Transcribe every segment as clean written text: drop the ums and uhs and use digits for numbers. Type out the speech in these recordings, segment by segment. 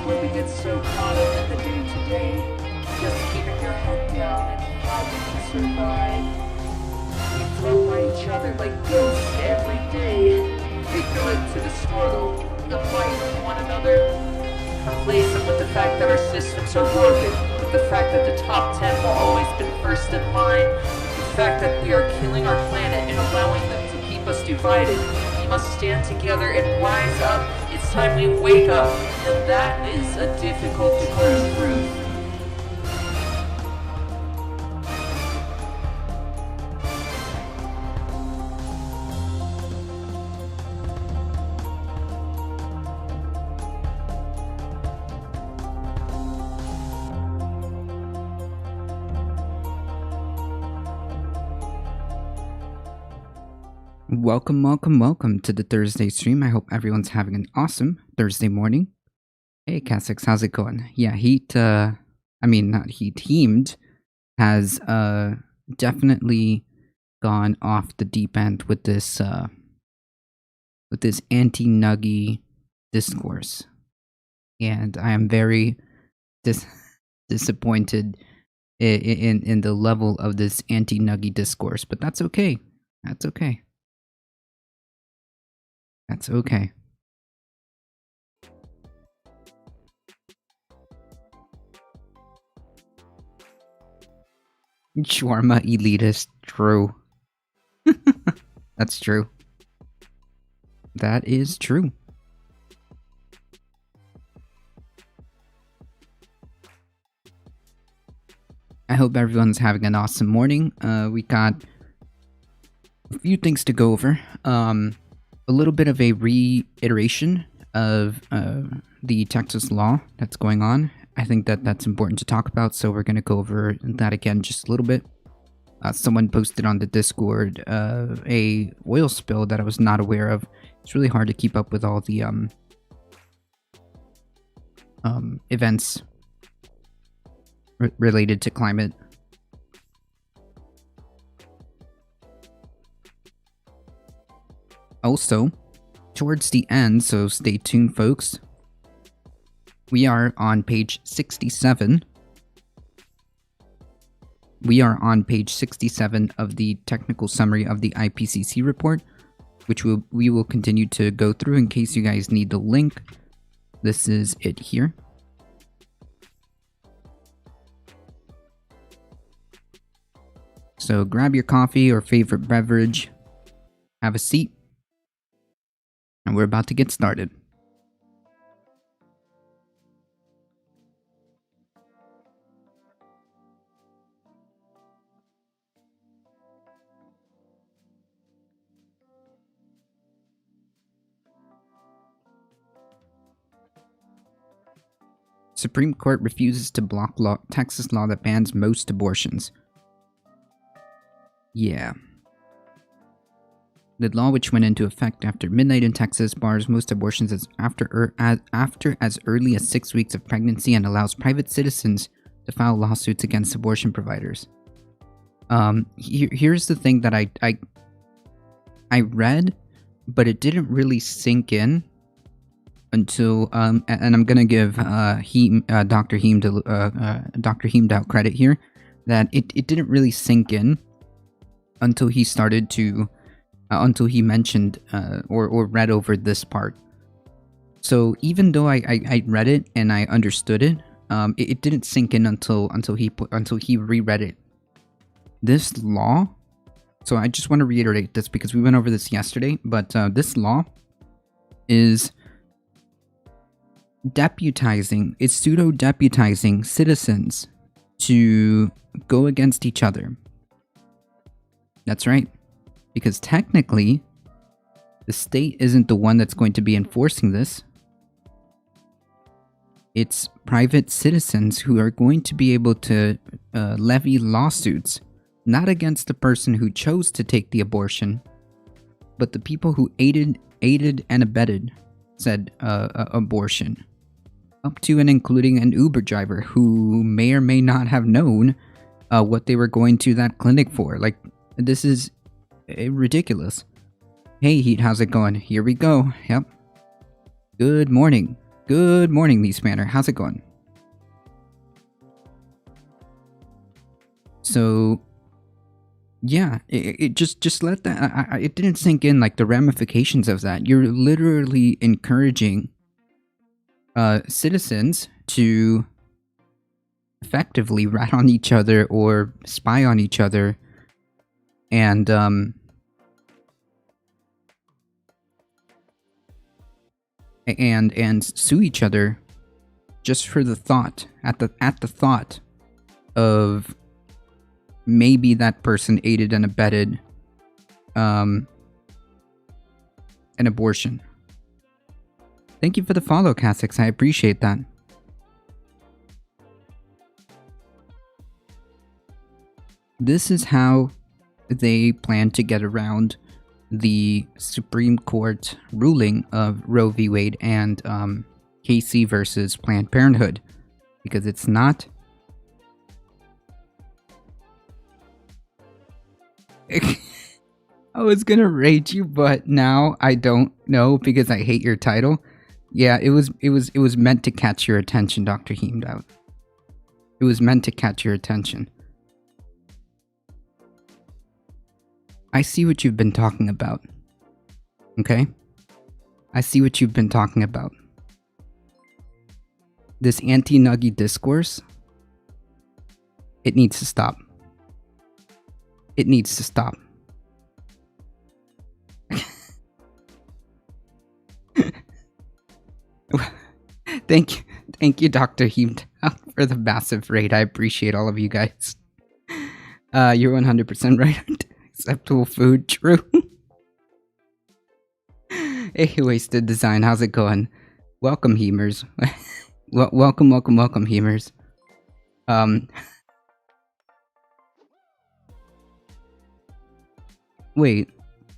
where we get so caught up in the day-to-day, just keeping your head down and how we can survive. We float by each other like ghosts every day. We go into the struggle, the fight with one another, complacent with the fact that our systems are broken, with the fact that the top 10 will always be first in line, the fact that we are killing our planet and allowing them to keep us divided. We must stand together and rise up. It's time we wake up, and that is a difficult to clear through. Welcome to the Thursday stream. I hope everyone's having an awesome Thursday morning. Hey, Cassix, how's it going? Yeah, Heamed has definitely gone off the deep end with this anti-nuggie discourse. And I am very disappointed in the level of this anti-nuggie discourse, but that's okay. That's okay. That's okay. Shawarma elitist, true. That's true. That is true. I hope everyone's having an awesome morning. We got a few things to go over. A little bit of a reiteration of the Texas law that's going on. I think that's important to talk about, so we're going to go over that again just a little bit. Someone posted on the Discord a oil spill that I was not aware of. It's really hard to keep up with all the events related to climate. Also, towards the end, so stay tuned, folks. We are on page 67. We are on page 67 of the technical summary of the IPCC report, which we will continue to go through in case you guys need the link. This is it here. So grab your coffee or favorite beverage, have a seat, and we're about to get started. Supreme Court refuses to block Texas law that bans most abortions. Yeah. The law, which went into effect after midnight in Texas, bars most abortions after as early as 6 weeks of pregnancy and allows private citizens to file lawsuits against abortion providers. Here's the thing that I read, but it didn't really sink in until and I'm gonna give Dr. Heemdout credit here, that it didn't really sink in until he started to. Until he mentioned or read over this part. So even though I read it and I understood it, it didn't sink in until he reread it. This law. So I just want to reiterate this because we went over this yesterday. But this law is pseudo-deputizing citizens to go against each other. That's right. Because technically, the state isn't the one that's going to be enforcing this. It's private citizens who are going to be able to levy lawsuits, not against the person who chose to take the abortion, but the people who aided and abetted said abortion. Up to and including an Uber driver who may or may not have known what they were going to that clinic for. Like, this is ridiculous. Hey, Heat, how's it going? Here we go. Yep. Good morning. Good morning, Lee Spanner. How's it going? So, yeah, it just let that. It didn't sink in like the ramifications of that. You're literally encouraging citizens to effectively rat on each other or spy on each other, and sue each other just for the thought at the thought of maybe that person aided and abetted an abortion. Thank you for the follow, Cassix. I appreciate that. This is how they plan to get around the Supreme Court ruling of Roe v. Wade and Casey versus Planned Parenthood, because it's not. I was gonna rate you, but now I don't know because I hate your title. Yeah, it was meant to catch your attention, Dr. Heemdout. It was meant to catch your attention. I see what you've been talking about. Okay? I see what you've been talking about. This anti-nuggie discourse, it needs to stop. It needs to stop. Thank you, Dr. Heemd, for the massive raid. I appreciate all of you guys. You're 100% right. Acceptable food, true. Hey, Wasted Design, how's it going? Welcome, Heemers. welcome, Heemers. Wait,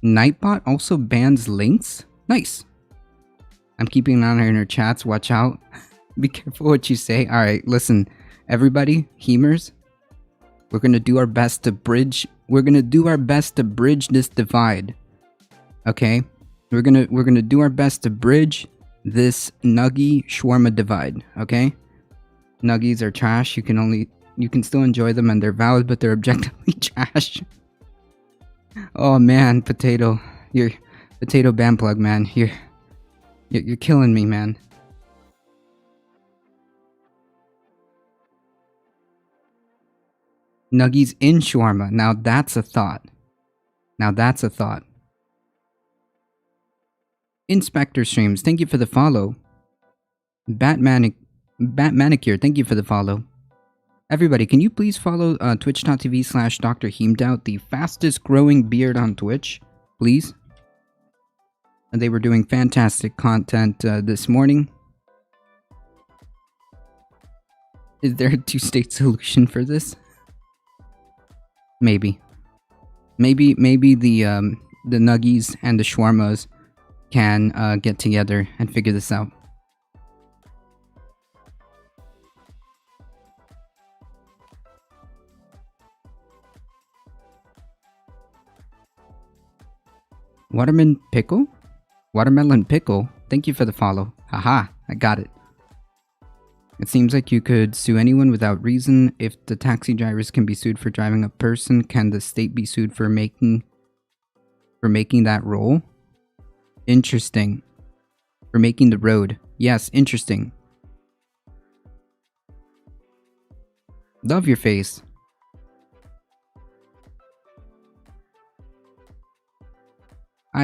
Nightbot also bans links? Nice. I'm keeping an eye on her chats, watch out. Be careful what you say. Alright, listen, everybody, Heemers, we're gonna do our best to bridge this divide. Okay? We're gonna do our best to bridge this nuggie shawarma divide, okay? Nuggies are trash. You can still enjoy them and they're valid, but they're objectively trash. Oh man, potato ban plug, man. You're killing me, man. Nuggies in shawarma. Now that's a thought. Inspector Streams, thank you for the follow. Bat Manicure, thank you for the follow. Everybody, can you please follow twitch.tv/Dr. Heemdout, the fastest growing beard on Twitch, please? And they were doing fantastic content this morning. Is there a two-state solution for this? Maybe the nuggies and the shawarmas can get together and figure this out. Watermelon pickle? Thank you for the follow. Haha, I got it. It seems like you could sue anyone without reason. If the taxi drivers can be sued for driving a person, can the state be sued for making that rule? Interesting. For making the road. Yes, interesting. Love your face.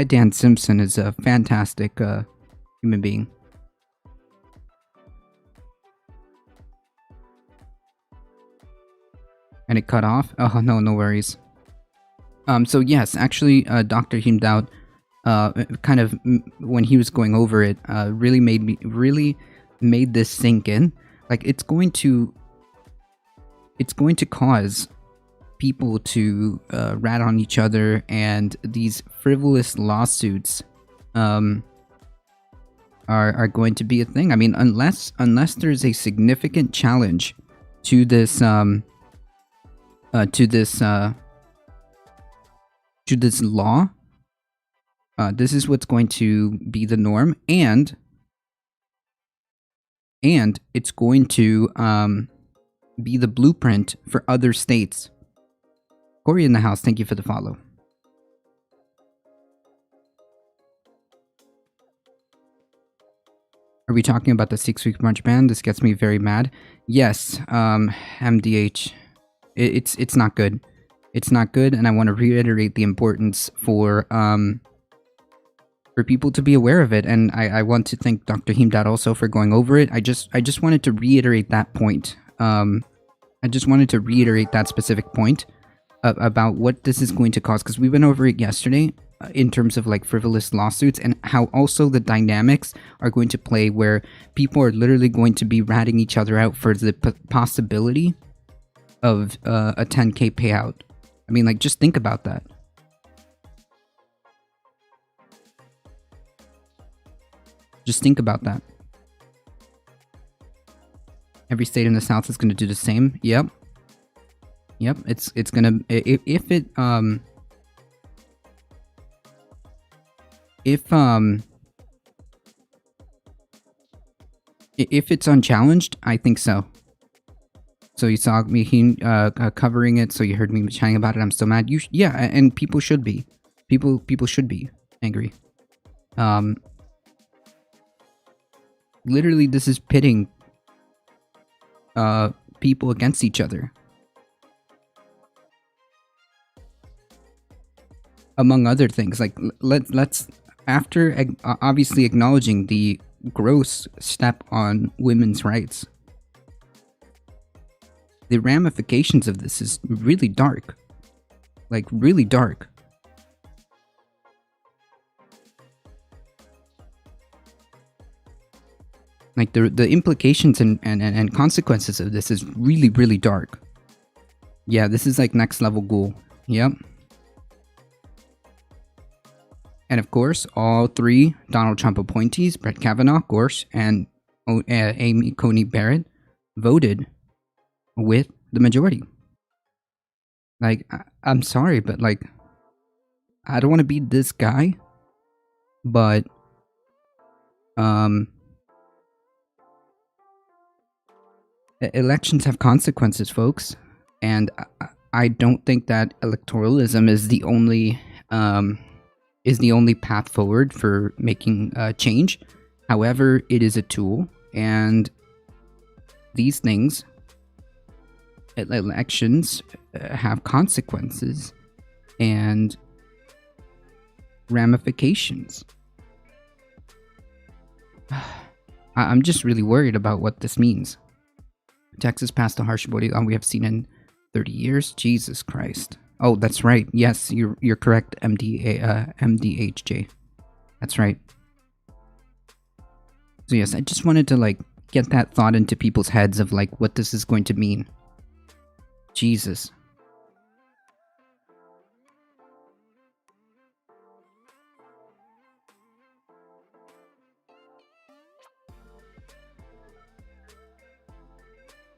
Dan Simpson is a fantastic human being. And it cut off? Oh, no worries. So yes, actually, Dr. Heemdout, kind of, when he was going over it, really made this sink in. Like, it's going to cause people to rat on each other, and these frivolous lawsuits are going to be a thing. I mean, unless there's a significant challenge to this law, this is what's going to be the norm. And and it's going to be the blueprint for other states. Corey in the house, thank you for the follow. Are we talking about the 6-week March ban? This gets me very mad. Yes, MDH. It's not good. It's not good, and I want to reiterate the importance for people to be aware of it. And I want to thank Dr. Himdad also for going over it. I just wanted to reiterate that point. I just wanted to reiterate that specific point about what this is going to cause, because we went over it yesterday in terms of like frivolous lawsuits, and how also the dynamics are going to play where people are literally going to be ratting each other out for the possibility of a 10K payout. I mean, like, just think about that. Just think about that. Every state in the South is going to do the same. Yep. It's gonna, if it's unchallenged, I think so. So you saw me covering it, so you heard me chatting about it. I'm still mad. Yeah, and people should be. People should be angry. Literally, this is pitting people against each other. Among other things, like let's after obviously acknowledging the gross step on women's rights, the ramifications of this is really dark. Like, really dark. Like, the implications and consequences of this is really, really dark. Yeah, this is like next level ghoul. Yep. And of course, all three Donald Trump appointees, Brett Kavanaugh, Gorse, and Amy Coney Barrett, voted with the majority. Like, I'm sorry, but like, I don't want to be this guy, but elections have consequences, folks, and I don't think that electoralism is the only path forward for making change. However, it is a tool, and these things, elections, have consequences and ramifications. I'm just really worried about what this means. Texas passed the harsh abortion law we have seen in 30 years. Jesus Christ. Oh, that's right. Yes, you're correct, MDHJ. That's right. So yes, I just wanted to like get that thought into people's heads of like what this is going to mean. Jesus.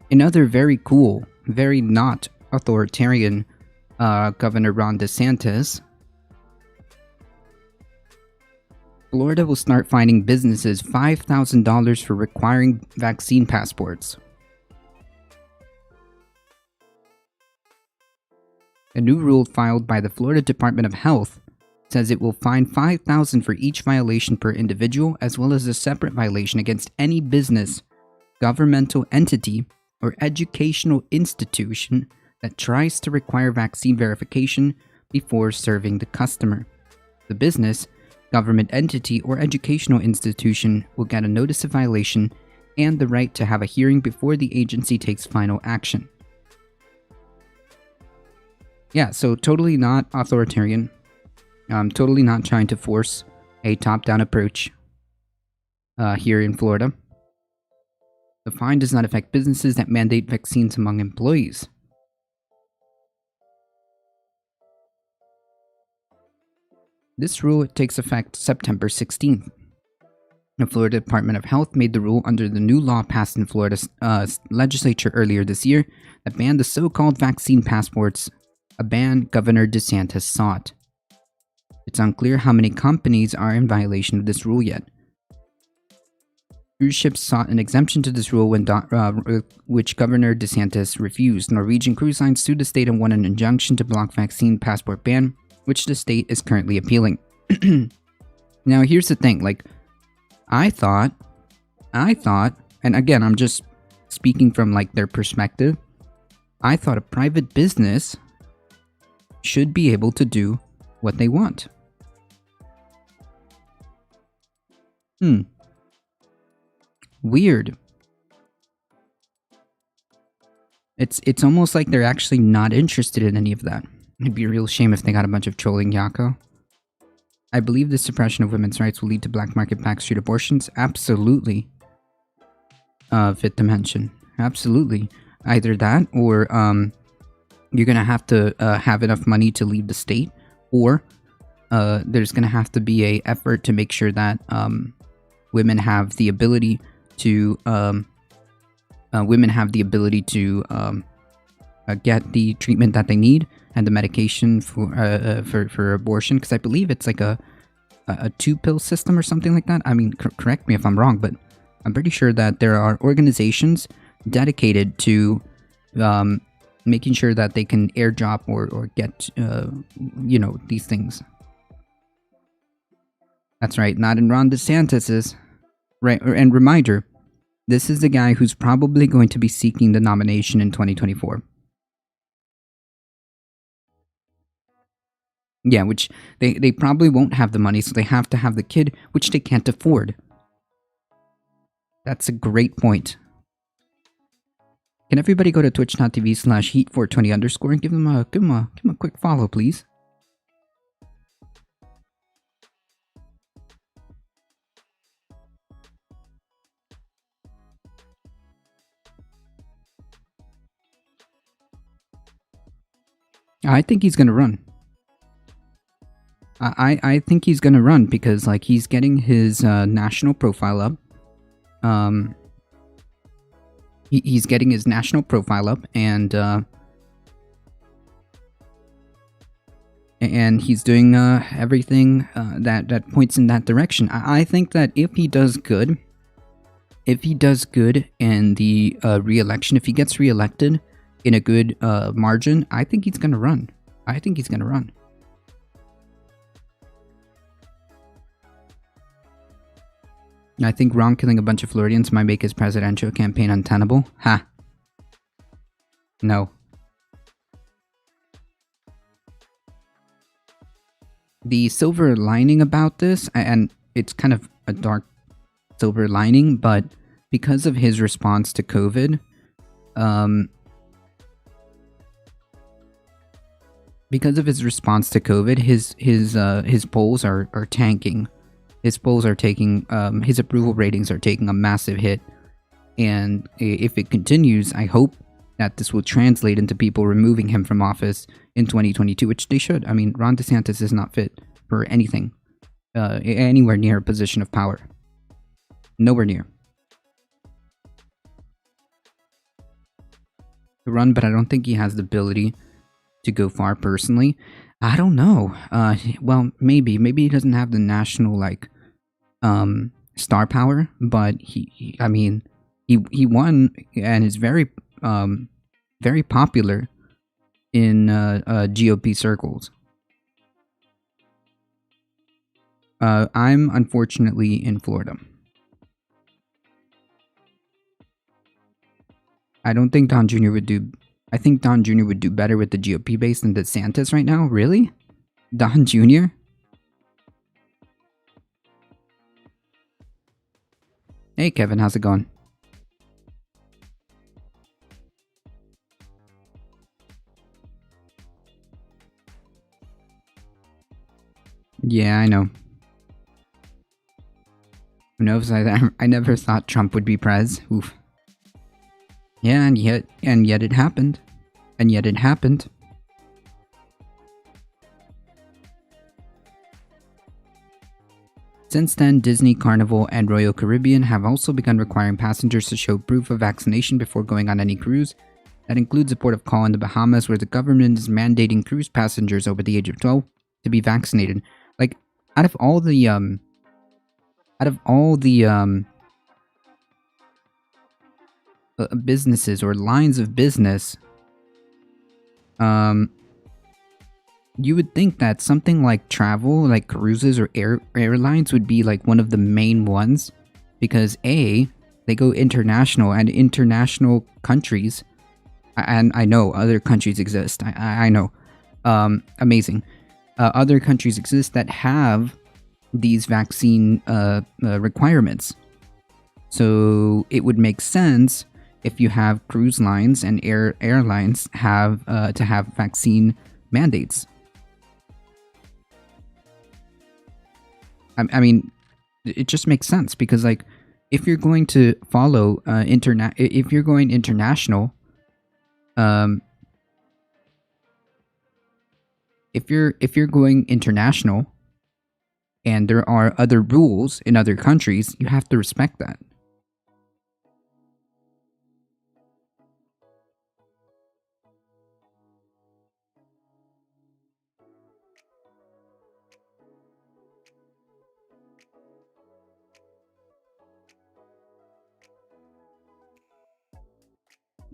Another very cool, very not authoritarian Governor Ron DeSantis. Florida will start fining businesses $5,000 for requiring vaccine passports. A new rule filed by the Florida Department of Health says it will fine $5,000 for each violation per individual, as well as a separate violation against any business, governmental entity, or educational institution that tries to require vaccine verification before serving the customer. The business, government entity, or educational institution will get a notice of violation and the right to have a hearing before the agency takes final action. Yeah, so totally not authoritarian. Totally not trying to force a top-down approach here in Florida. The fine does not affect businesses that mandate vaccines among employees. This rule takes effect September 16th. The Florida Department of Health made the rule under the new law passed in Florida's legislature earlier this year that banned the so-called vaccine passports, a ban Governor DeSantis sought. It's unclear how many companies are in violation of this rule yet. Cruise ships sought an exemption to this rule which Governor DeSantis refused. Norwegian Cruise Lines sued the state and won an injunction to block vaccine passport ban, which the state is currently appealing. Now, here's the thing. Like, I thought, and again, I'm just speaking from like their perspective. I thought a private business should be able to do what they want. Weird. It's almost like they're actually not interested in any of that. It'd be a real shame if they got a bunch of trolling Yako. I believe the suppression of women's rights will lead to black market backstreet abortions. Absolutely. Fifth dimension. Absolutely. Either that or you're gonna have to have enough money to leave the state, or there's gonna have to be a effort to make sure that women have the ability to get the treatment that they need and the medication for abortion, because I believe it's like a 2-pill system or something like that. I mean, correct me if I'm wrong, but I'm pretty sure that there are organizations dedicated to making sure that they can airdrop or get these things. That's right, not in Ron DeSantis's. Right, and reminder, this is the guy who's probably going to be seeking the nomination in 2024. Yeah, which they probably won't have the money, so they have to have the kid, which they can't afford. That's a great point. Can everybody go to twitch.tv/heat420_ and give him a quick follow, please? I think he's gonna run. I think he's gonna run because like he's getting his national profile up. He's getting his national profile up, and he's doing everything that points in that direction. I think that if he does good in the re-election, if he gets re-elected in a good margin, I think he's gonna run. I think Ron killing a bunch of Floridians might make his presidential campaign untenable. Ha. No. The silver lining about this, and it's kind of a dark silver lining, but because of his response to COVID, his polls are tanking. His polls are taking, his approval ratings are taking a massive hit. And if it continues, I hope that this will translate into people removing him from office in 2022, which they should. I mean, Ron DeSantis is not fit for anything, anywhere near a position of power. Nowhere near. To run, but I don't think he has the ability to go far personally. I don't know. Well, maybe he doesn't have the national star power, but he won and is very very popular in GOP circles. I'm unfortunately in Florida. I don't think Don Jr. would do. I think Don Jr. would do better with the GOP base than DeSantis right now. Really? Don Jr.? Hey, Kevin, how's it going? Yeah, I know. Who knows? I never thought Trump would be prez. Oof. Yeah, and yet it happened. And yet it happened. Since then, Disney, Carnival, and Royal Caribbean have also begun requiring passengers to show proof of vaccination before going on any cruise. That includes a port of call in the Bahamas, where the government is mandating cruise passengers over the age of 12 to be vaccinated. Like, out of all the businesses or lines of business, you would think that something like travel, like cruises or airlines would be like one of the main ones, because A, they go international, and international countries, and I know other countries exist, I know, amazing. Other countries exist that have these vaccine requirements. So it would make sense if you have cruise lines and airlines have to have vaccine mandates. I mean, it just makes sense because, like, if you're going to follow if you're going international, if you're going international, and there are other rules in other countries, you have to respect that.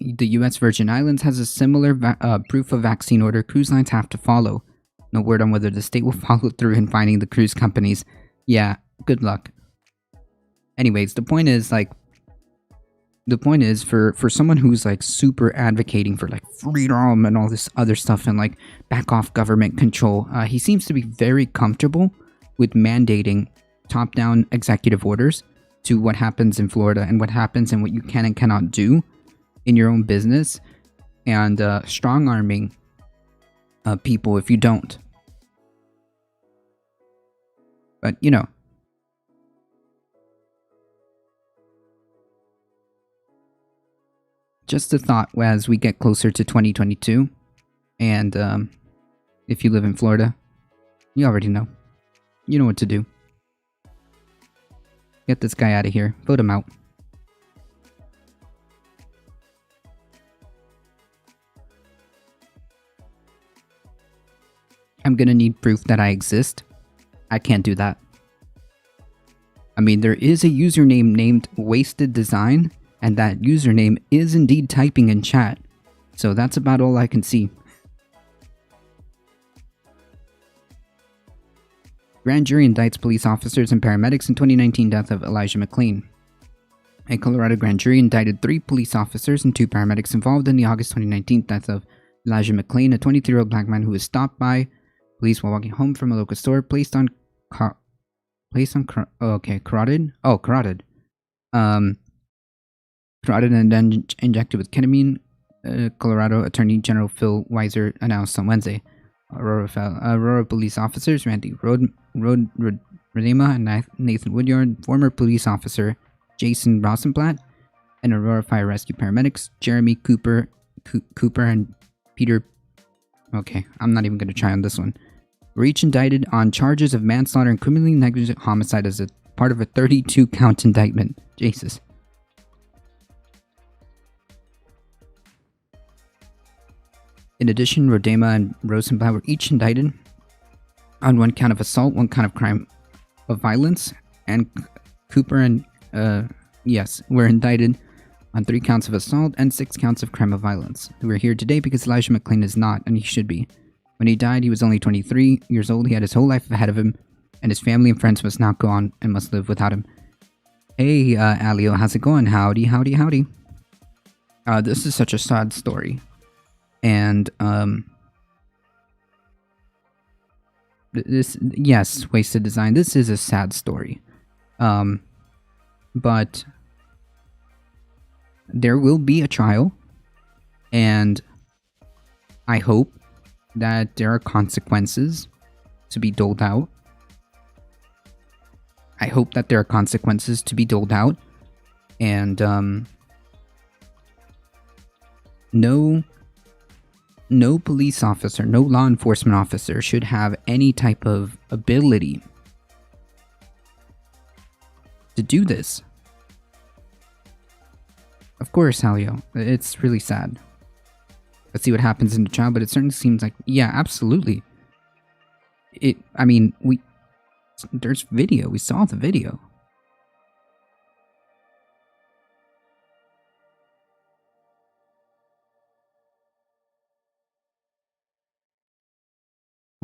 The U.S. Virgin Islands has a similar proof of vaccine order cruise lines have to follow. No word on whether the state will follow through in finding the cruise companies. Yeah, good luck. Anyways, the point is for someone who's like super advocating for like freedom and all this other stuff and like back off government control, he seems to be very comfortable with mandating top-down executive orders to what happens in Florida and what happens and what you can and cannot do in your own business, and strong-arming people if you don't. But, you know, just a thought as we get closer to 2022, and if you live in Florida, you already know. You know what to do. Get this guy out of here. Vote him out. I'm gonna need proof that I exist. I can't do that. I mean, there is a username named Wasted Design, and that username is indeed typing in chat. So that's about all I can see. Grand jury indicts police officers and paramedics in 2019 death of Elijah McClain. A Colorado grand jury indicted 3 police officers and 2 paramedics involved in the August 2019 death of Elijah McClain, a 23-year-old black man who was stopped by police while walking home from a local store, carotid. Carotid and then injected with ketamine. Colorado Attorney General Phil Weiser announced on Wednesday. Aurora police officers Randy Rodema and Nathan Woodyard, former police officer Jason Rosenblatt, and Aurora Fire Rescue paramedics Jeremy Cooper and Peter. Okay, I'm not even going to try on this one. Were each indicted on charges of manslaughter and criminally negligent homicide as a part of a 32-count indictment. Jesus. In addition, Rodema and Rosenblatt were each indicted on 1 count of assault, 1 count of crime of violence, and Cooper and were indicted on 3 counts of assault and 6 counts of crime of violence. We're here today because Elijah McClain is not, and he should be. When he died, he was only 23 years old. He had his whole life ahead of him, and his family and friends must not go on and must live without him. Hey, Alio, how's it going? Howdy. This is such a sad story. And, yes, Wasted Design, this is a sad story. But there will be a trial, and I hope that there are consequences to be doled out. And, no police officer, no law enforcement officer should have any type of ability to do this. Of course, Halio, it's really sad. Let's see what happens in the trial, but it certainly seems like, yeah, absolutely. There's video, we saw the video.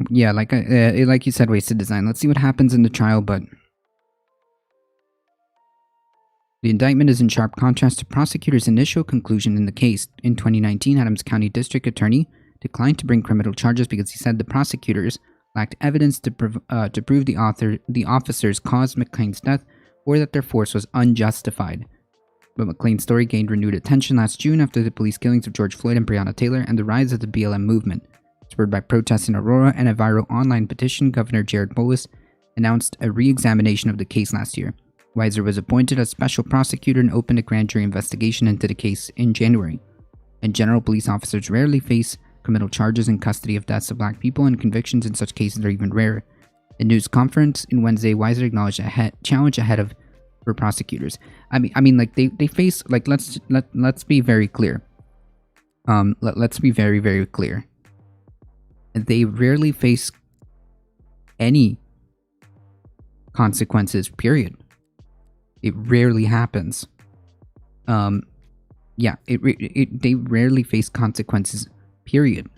Yeah, like you said, wasted design. Let's see what happens in the trial, but the indictment is in sharp contrast to prosecutors' initial conclusion in the case. In 2019, Adams County District Attorney declined to bring criminal charges because he said the prosecutors lacked evidence to prove the officers caused McLean's death or that their force was unjustified. But McLean's story gained renewed attention last June after the police killings of George Floyd and Breonna Taylor and the rise of the BLM movement. Spurred by protests in Aurora and a viral online petition, Governor Jared Polis announced a re-examination of the case last year. Weiser was appointed as special prosecutor and opened a grand jury investigation into the case in January. In general, police officers rarely face criminal charges in custody of deaths of black people, and convictions in such cases are even rarer. In news conference in Wednesday, Weiser acknowledged a challenge ahead of for prosecutors. I mean, like they face, like, let's be very clear. Let's be very, very clear. They rarely face any consequences, period. It rarely happens. Yeah, they rarely face consequences, period.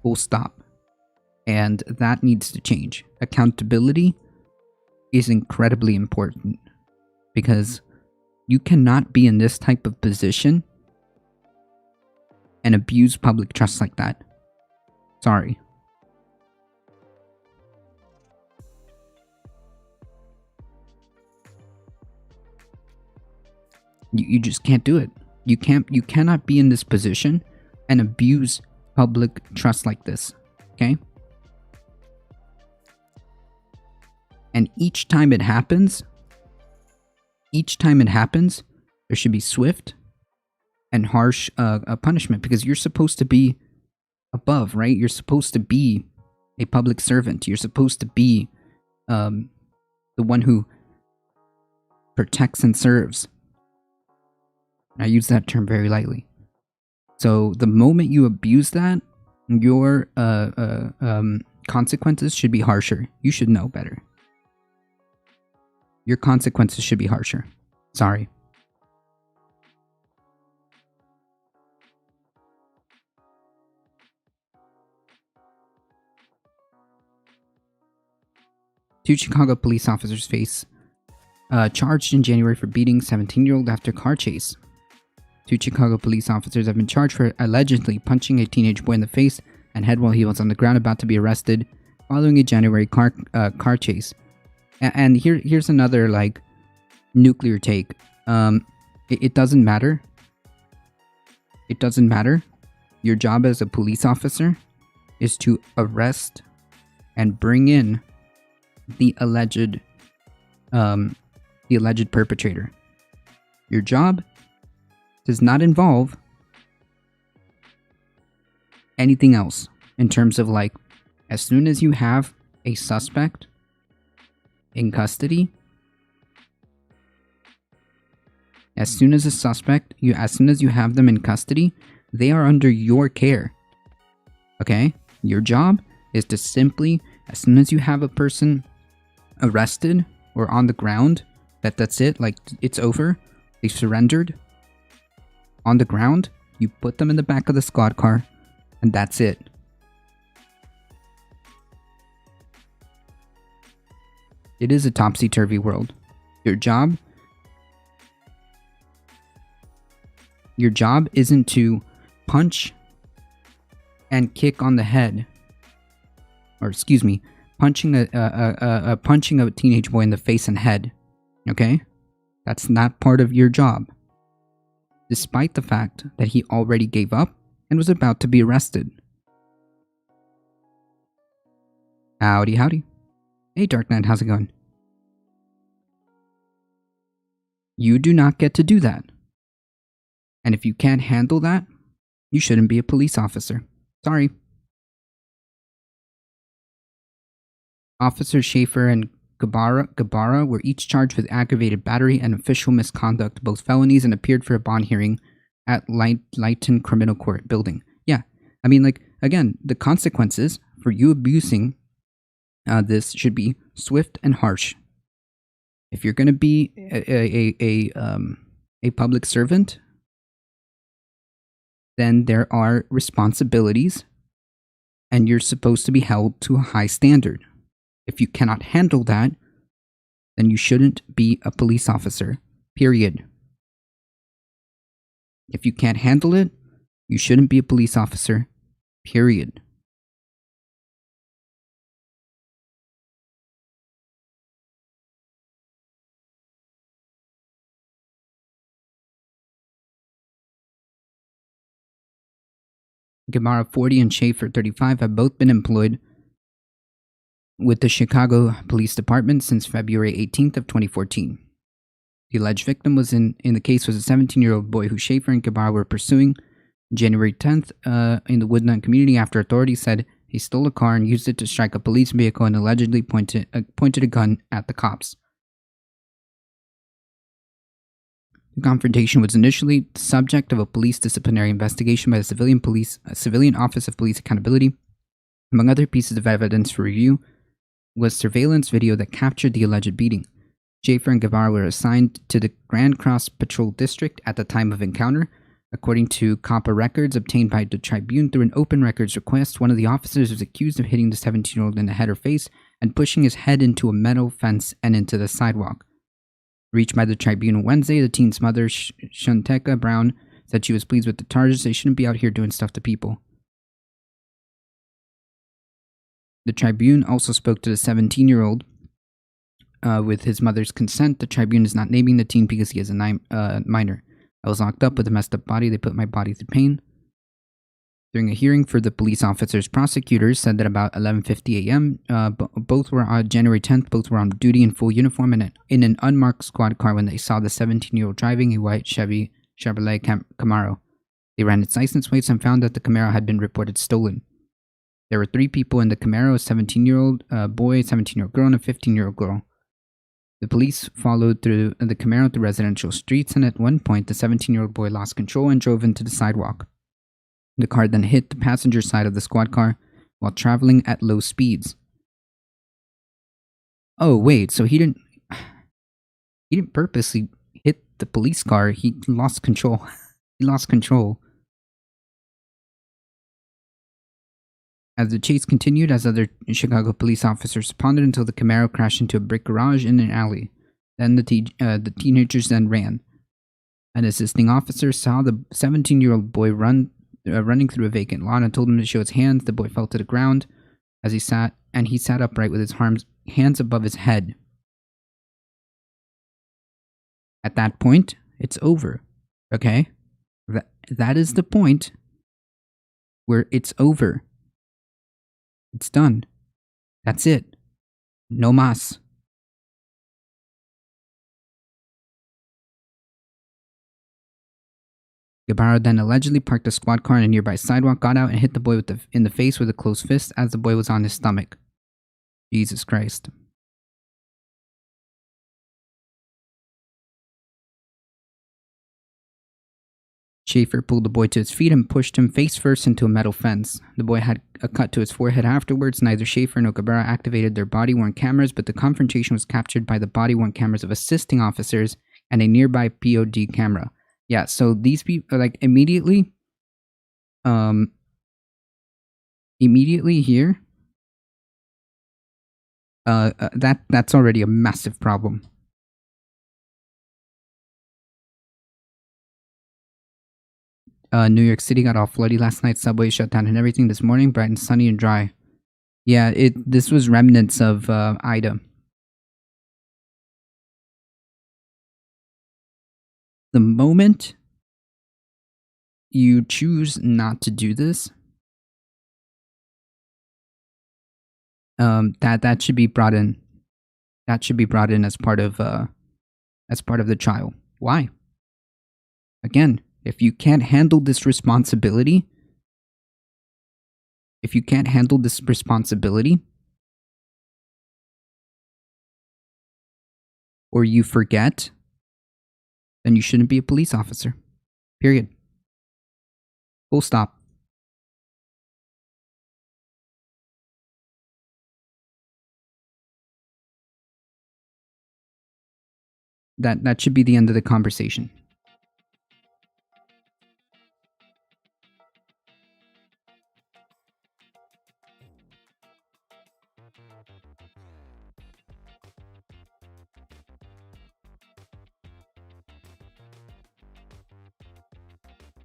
Full stop. And that needs to change. Accountability is incredibly important because you cannot be in this type of position and abuse public trust like that. Sorry. You just can't do it. You cannot be in this position and abuse public trust like this. Okay? And each time it happens, there should be swift and harsh punishment, because you're supposed to be above, right? You're supposed to be a public servant. You're supposed to be the one who protects and serves. I use that term very lightly. So the moment you abuse that, your consequences should be harsher. You should know better. Your consequences should be harsher. Sorry. Two Chicago police officers face charged in January for beating 17-year-old after car chase. Two Chicago police officers have been charged for allegedly punching a teenage boy in the face and head while he was on the ground about to be arrested following a January car chase. And here's another, like, nuclear take. It doesn't matter. It doesn't matter. Your job as a police officer is to arrest and bring in the alleged perpetrator. Your job does not involve anything else in terms of, like, as soon as you have a suspect in custody, as soon as you have them in custody, they are under your care. Okay? Your job is to simply, as soon as you have a person arrested or on the ground, that's it, like, it's over, they surrendered, on the ground, you put them in the back of the squad car, and that's it. It is a topsy-turvy world. Your job isn't to punch and kick on the head, or excuse me, punching a teenage boy in the face and head. Okay? That's not part of your job. Despite the fact that he already gave up and was about to be arrested. Howdy, howdy. Hey, Dark Knight, how's it going? You do not get to do that. And if you can't handle that, you shouldn't be a police officer. Sorry. Officers Schaefer and Gabara were each charged with aggravated battery and official misconduct, both felonies, and appeared for a bond hearing at Lighton Criminal Court building. Yeah, I mean, like, again, the consequences for you abusing this should be swift and harsh. If you're going to be a public servant, then there are responsibilities and you're supposed to be held to a high standard. If you cannot handle that, then you shouldn't be a police officer. Period. If you can't handle it, you shouldn't be a police officer. Period. Guevara 40 and Schaefer 35 have both been employed with the Chicago Police Department since February 18th of 2014. The alleged victim in the case was a 17-year-old boy who Schaefer and Guevara were pursuing January 10th in the Woodland community after authorities said he stole a car and used it to strike a police vehicle and allegedly pointed a gun at the cops. The confrontation was initially the subject of a police disciplinary investigation by the Civilian Office of Police Accountability. Among other pieces of evidence for review was surveillance video that captured the alleged beating. Schaefer and Guevara were assigned to the Grand Cross Patrol District at the time of encounter. According to COPPA records obtained by the Tribune through an open records request, one of the officers was accused of hitting the 17-year-old in the head or face and pushing his head into a metal fence and into the sidewalk. Reached by the Tribune on Wednesday, the teen's mother, Shanteka Brown, said she was pleased with the charges. They shouldn't be out here doing stuff to people. The Tribune also spoke to the 17-year-old with his mother's consent. The Tribune is not naming the teen because he is a minor. I was locked up with a messed up body. They put my body through pain. During a hearing for the police officers, prosecutors said that about 11:50 a.m., both were on January 10th, both were on duty in full uniform and in an unmarked squad car when they saw the 17-year-old driving a white Chevrolet Camaro. They ran its license plates and found that the Camaro had been reported stolen. There were 3 people in the Camaro, a 17-year-old boy, a 17-year-old girl, and a 15-year-old girl. The police followed through the Camaro through residential streets, and at one point, the 17-year-old boy lost control and drove into the sidewalk. The car then hit the passenger side of the squad car while traveling at low speeds. Oh, wait, so he didn't purposely hit the police car. He lost control. He lost control. As the chase continued, as other Chicago police officers responded until the Camaro crashed into a brick garage in an alley. Then the teenagers then ran. An assisting officer saw the 17-year-old boy running through a vacant lot and told him to show his hands. The boy fell to the ground as he sat upright with his hands above his head. At that point, it's over. Okay? That is the point where it's over. It's done. That's it. No mas. Guevara then allegedly parked a squad car on a nearby sidewalk, got out, and hit the boy in the face with a closed fist as the boy was on his stomach. Jesus Christ. Schaefer pulled the boy to his feet and pushed him face first into a metal fence. The boy had a cut to his forehead afterwards. Neither Schaefer nor Guevara activated their body-worn cameras, but the confrontation was captured by the body-worn cameras of assisting officers and a nearby POD camera. Yeah, so these people, like, immediately here, that's already a massive problem. New York City got all floody last night. Subway shut down and everything. This morning, bright and sunny and dry. Yeah, this was remnants of Ida. The moment you choose not to do this, that should be brought in. That should be brought in as part of the trial. Why? Again, if you can't handle this responsibility, or you forget, then you shouldn't be a police officer. Period. Full stop. That should be the end of the conversation.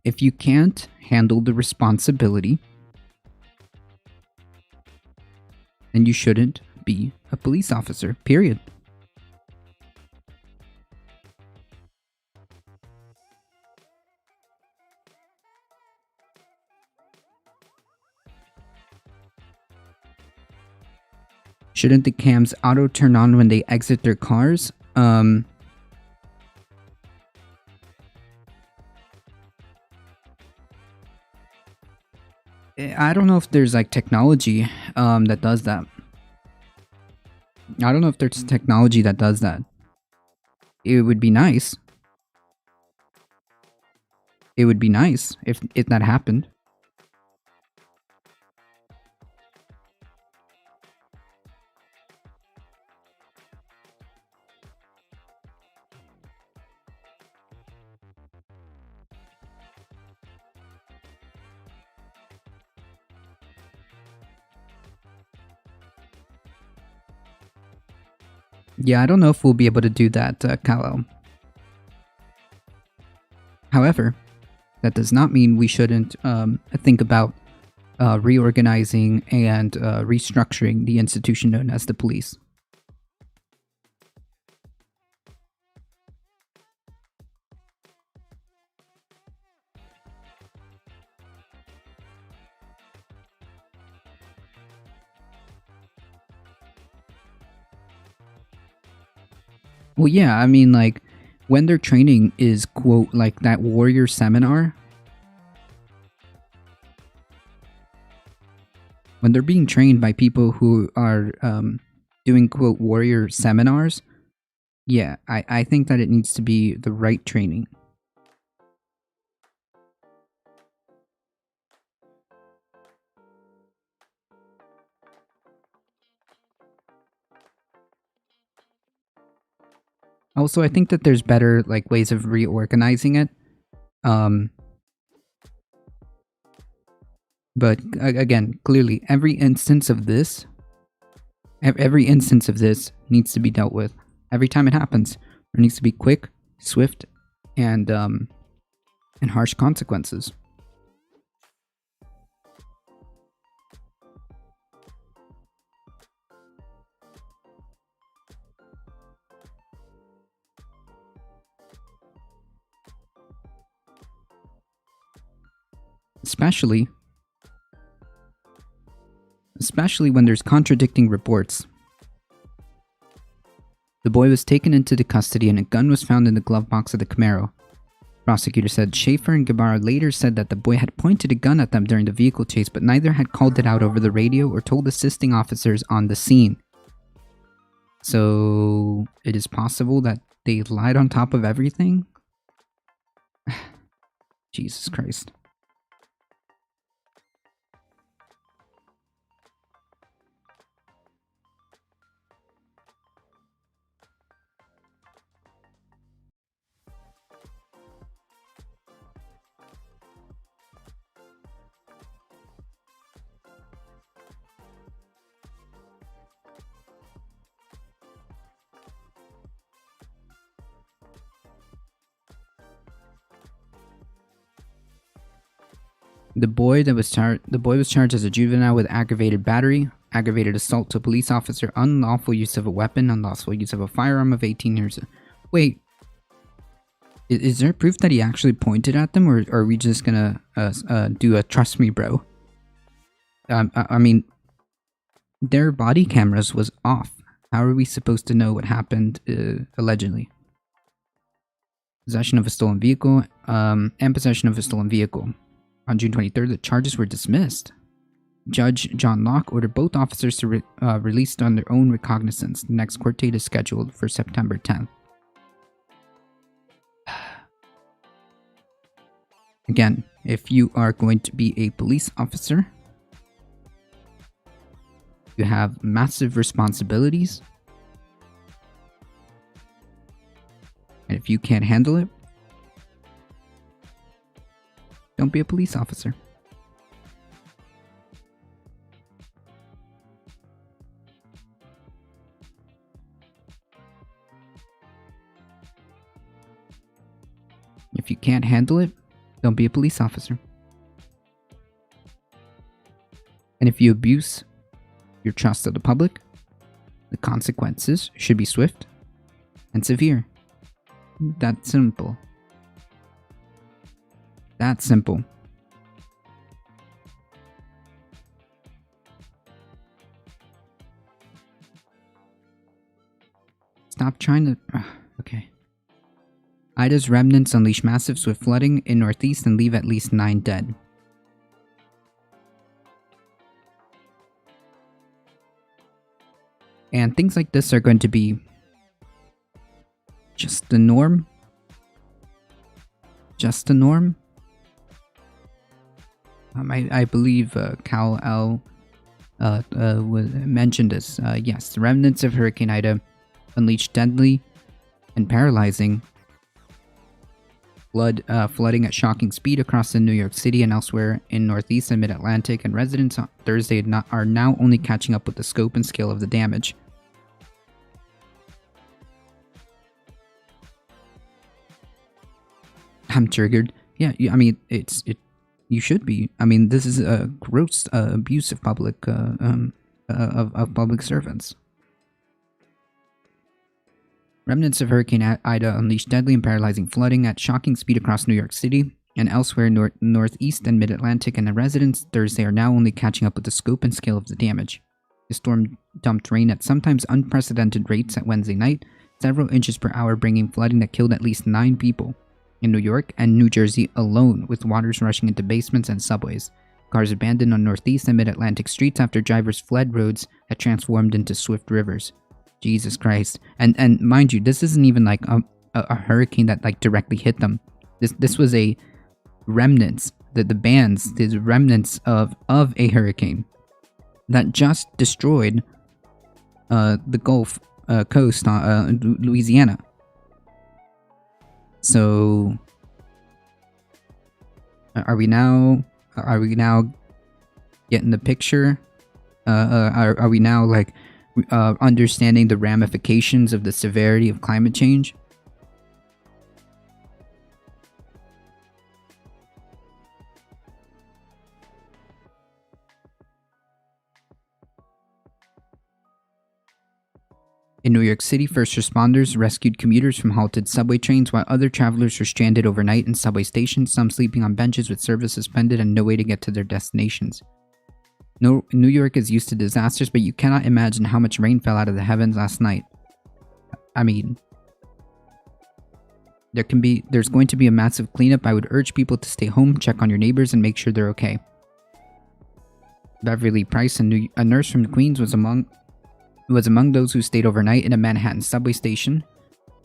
If you can't handle the responsibility, then you shouldn't be a police officer, period. Shouldn't the cams auto turn on when they exit their cars? I don't know if there's like technology that does that. I don't know if there's technology that does that. It would be nice. It would be nice if that happened. Yeah, I don't know if we'll be able to do that, Kal-El. However, that does not mean we shouldn't think about reorganizing and restructuring the institution known as the police. Well, yeah, I mean, like, when their training is, quote, like that warrior seminar, when they're being trained by people who are doing, quote, warrior seminars, yeah, I think that it needs to be the right training. Also, I think that there's better like ways of reorganizing it. But again, clearly, every instance of this needs to be dealt with. Every time it happens, there needs to be quick, swift, and harsh consequences. Especially when there's contradicting reports. The boy was taken into the custody and a gun was found in the glove box of the Camaro. Prosecutor said Schaefer and Guevara later said that the boy had pointed a gun at them during the vehicle chase, but neither had called it out over the radio or told assisting officers on the scene. So it is possible that they lied on top of everything? Jesus Christ. The boy was charged as a juvenile with aggravated battery, aggravated assault to a police officer, unlawful use of a weapon, unlawful use of a firearm of 18 years. Wait, is there proof that he actually pointed at them, or are we just gonna do a trust me, bro? I mean, their body cameras was off. How are we supposed to know what happened? Allegedly, possession of a stolen vehicle, and possession of a stolen vehicle. On June 23rd, the charges were dismissed. Judge John Locke ordered both officers to released on their own recognizance. The next court date is scheduled for September 10th. Again, if you are going to be a police officer, you have massive responsibilities. And if you can't handle it, don't be a police officer. can't handle it, don't be a police officer. And if you abuse your trust of the public, the consequences should be swift and severe. That's simple. That's simple. Stop trying to... okay. Ida's remnants unleash massive swift flooding in Northeast and leave at least 9 dead. And things like this are going to be just the norm. Just the norm. I believe Cal L mentioned this. Yes, the remnants of Hurricane Ida unleashed deadly and paralyzing flooding at shocking speed across the New York City and elsewhere in Northeast and Mid-Atlantic, and residents on Thursday are now only catching up with the scope and scale of the damage. I'm triggered. Yeah, I mean, you should be. I mean, this is a gross abuse of public of public servants. Remnants of Hurricane Ida unleashed deadly and paralyzing flooding at shocking speed across New York City and elsewhere Northeast and Mid-Atlantic, and the residents Thursday are now only catching up with the scope and scale of the damage. The storm dumped rain at sometimes unprecedented rates at Wednesday night, several inches per hour, bringing flooding that killed at least 9 people in New York and New Jersey alone, with waters rushing into basements and subways. Cars abandoned on Northeast and Mid-Atlantic streets after drivers fled roads that transformed into swift rivers. Jesus Christ. And mind you, this isn't even like a hurricane that like directly hit them. This was a remnants, the remnants of a hurricane that just destroyed the Gulf Coast, Louisiana. So are we now getting the picture? Are we now like understanding the ramifications of the severity of climate change? In New York City, first responders rescued commuters from halted subway trains while other travelers were stranded overnight in subway stations, some sleeping on benches with service suspended and no way to get to their destinations. New York is used to disasters, but you cannot imagine how much rain fell out of the heavens last night. I mean, there's going to be a massive cleanup. I would urge people to stay home, check on your neighbors, and make sure they're okay. Beverly Price, a nurse from Queens, was among those who stayed overnight in a Manhattan subway station,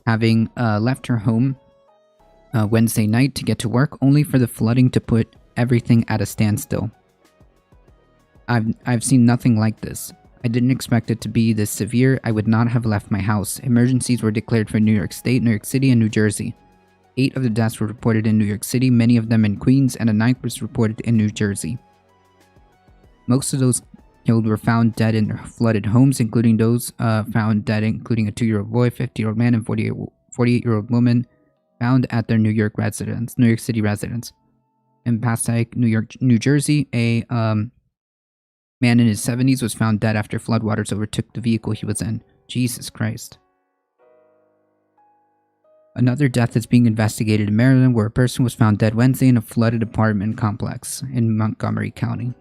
having left her home Wednesday night to get to work, only for the flooding to put everything at a standstill. I've seen nothing like this. I didn't expect it to be this severe. I would not have left my house. Emergencies were declared for New York State, New York City, and New Jersey. 8 of the deaths were reported in New York City, many of them in Queens, and a 9th was reported in New Jersey. Most of those killed were found dead in flooded homes, including those found dead, including a 2-year-old boy, 50-year-old man, and 48-year-old woman found at their New York City residence. In Passaic, New Jersey, a man in his 70s was found dead after floodwaters overtook the vehicle he was in. Jesus Christ. Another death is being investigated in Maryland, where a person was found dead Wednesday in a flooded apartment complex in Montgomery County.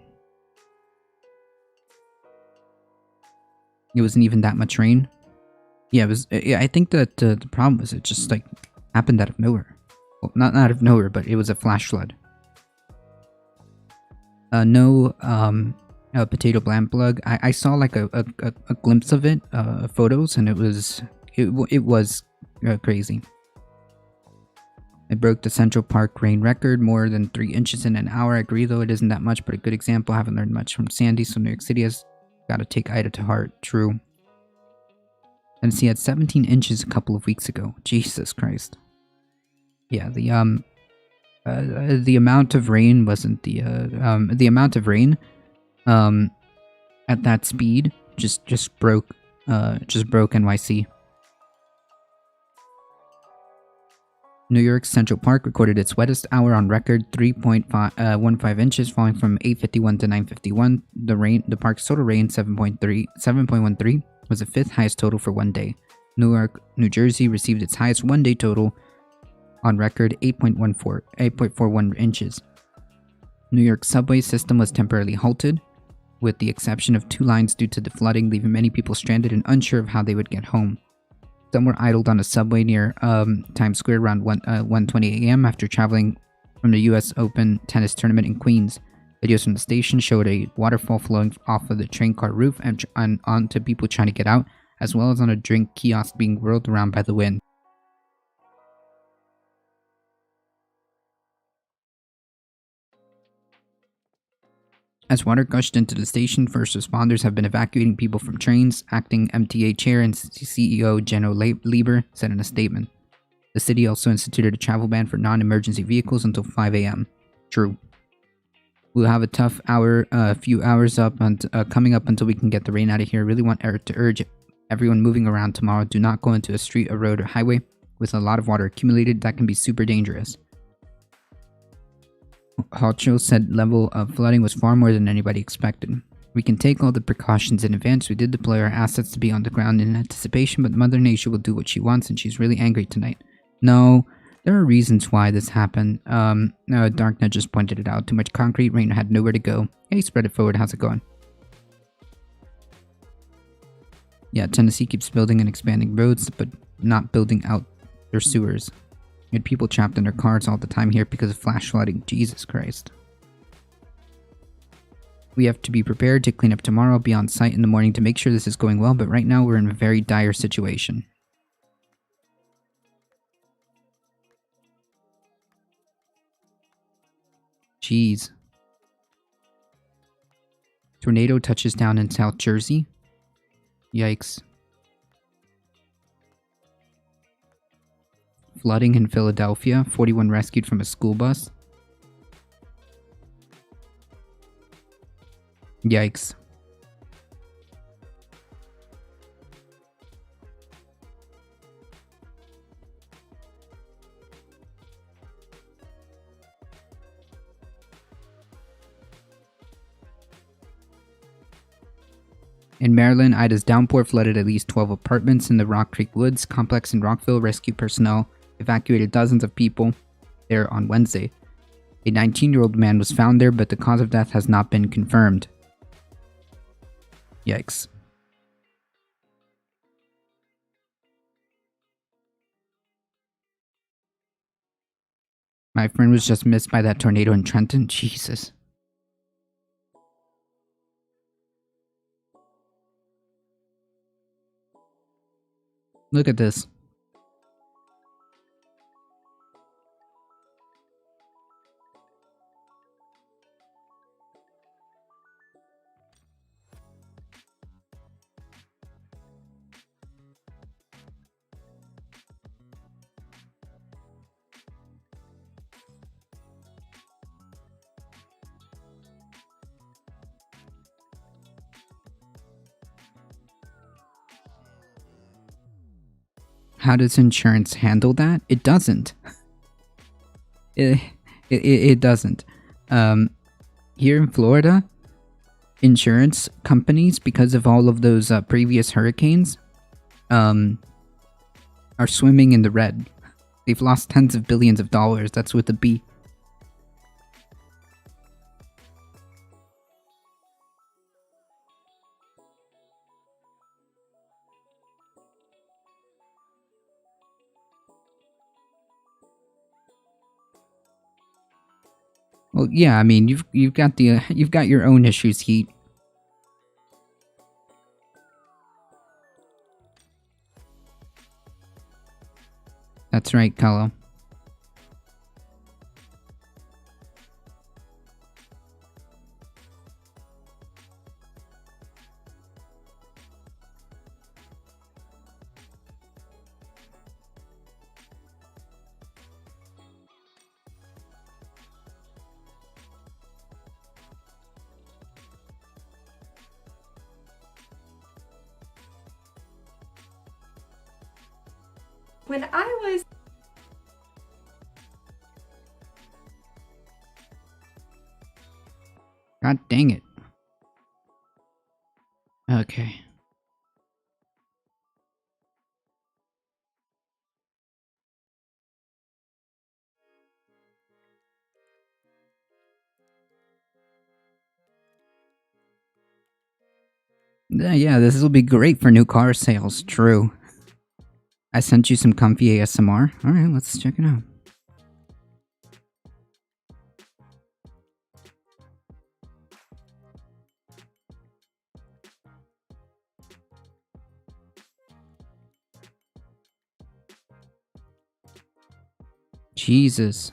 It wasn't even that much rain. Yeah, it was. I think that the problem was it just like happened out of nowhere. Well, not out of nowhere, but it was a flash flood. No potato plant plug. I saw like a glimpse of it, photos, and it was crazy. It broke the Central Park rain record, more than 3 inches in an hour. I agree, though it isn't that much, but a good example. I haven't learned much from Sandy, so New York City has got to take Ida to heart. True. Tennessee had 17 inches a couple of weeks ago. Jesus Christ. Yeah, the amount of rain wasn't the amount of rain at that speed just broke NYC. New York's Central Park recorded its wettest hour on record, 3.15 inches, falling from 8:51 to 9:51. The park's total rain, 7.13, was the fifth highest total for one day. New Jersey received its highest one-day total on record, 8.41 inches. New York's subway system was temporarily halted, with the exception of 2 lines due to the flooding, leaving many people stranded and unsure of how they would get home. Some were idled on a subway near Times Square around 1:20 a.m. after traveling from the U.S. Open tennis tournament in Queens. Videos from the station showed a waterfall flowing off of the train car roof and onto people trying to get out, as well as on a drink kiosk being whirled around by the wind. As water gushed into the station, first responders have been evacuating people from trains, acting MTA chair and CEO General Lieber said in a statement. The city also instituted a travel ban for non-emergency vehicles until 5 a.m. True. We'll have a tough few hours coming up until we can get the rain out of here. Really want to urge everyone moving around tomorrow, do not go into a street, a road, or highway with a lot of water accumulated. That can be super dangerous. Hocho said level of flooding was far more than anybody expected. We can take all the precautions in advance. We did deploy our assets to be on the ground in anticipation, but Mother Nature will do what she wants, and she's really angry tonight. No, there are reasons why this happened. Darknet just pointed it out. Too much concrete, rain had nowhere to go. Hey, spread it forward, how's it going? Yeah, Tennessee keeps building and expanding roads, but not building out their sewers. You had people trapped in their cars all the time here because of flash flooding. Jesus Christ. We have to be prepared to clean up tomorrow. I'll be on site in the morning to make sure this is going well, but right now we're in a very dire situation. Jeez. Tornado touches down in South Jersey. Yikes. Flooding in Philadelphia. 41 rescued from a school bus. Yikes. In Maryland, Ida's downpour flooded at least 12 apartments in the Rock Creek Woods complex in Rockville. Rescue personnel evacuated dozens of people there on Wednesday. A 19-year-old man was found there, but the cause of death has not been confirmed. Yikes. My friend was just missed by that tornado in Trenton. Jesus. Look at this. How does insurance handle that? It doesn't. It doesn't. Here in Florida, insurance companies, because of all of those previous hurricanes, are swimming in the red. They've lost tens of billions of dollars. That's with a B. Well, yeah, I mean, you've got your own issues, Heat. That's right, Kalo. When I was God dang it. Okay. Yeah, this will be great for new car sales. True. I sent you some comfy ASMR. Alright, let's check it out. Jesus.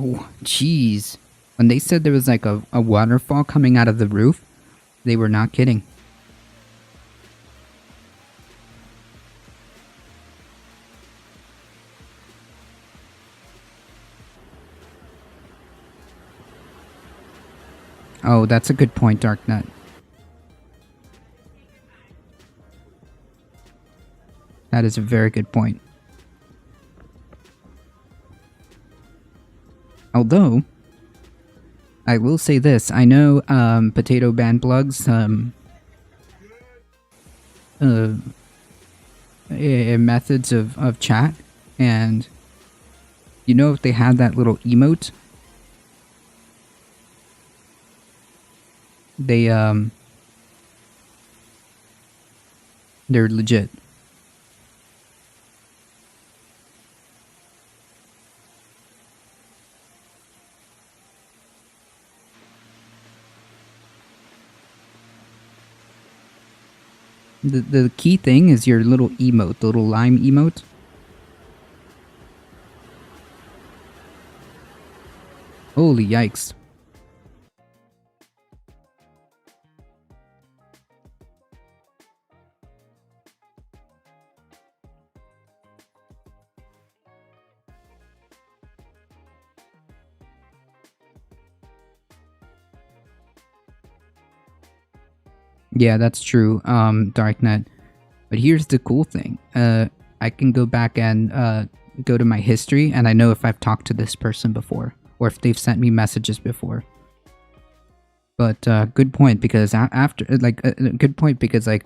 Oh, jeez. When they said there was like a waterfall coming out of the roof, they were not kidding. Oh, that's a good point, Darknet. That is a very good point. Although, I will say this. I know Potato Band Plugs methods of chat, and you know if they had that little emote, they're legit. The key thing is your little emote, the little lime emote. Holy yikes. Yeah, that's true, Darknet. But here's the cool thing. I can go back and go to my history, and I know if I've talked to this person before, or if they've sent me messages before. But good point, because after, like, good point, because, like,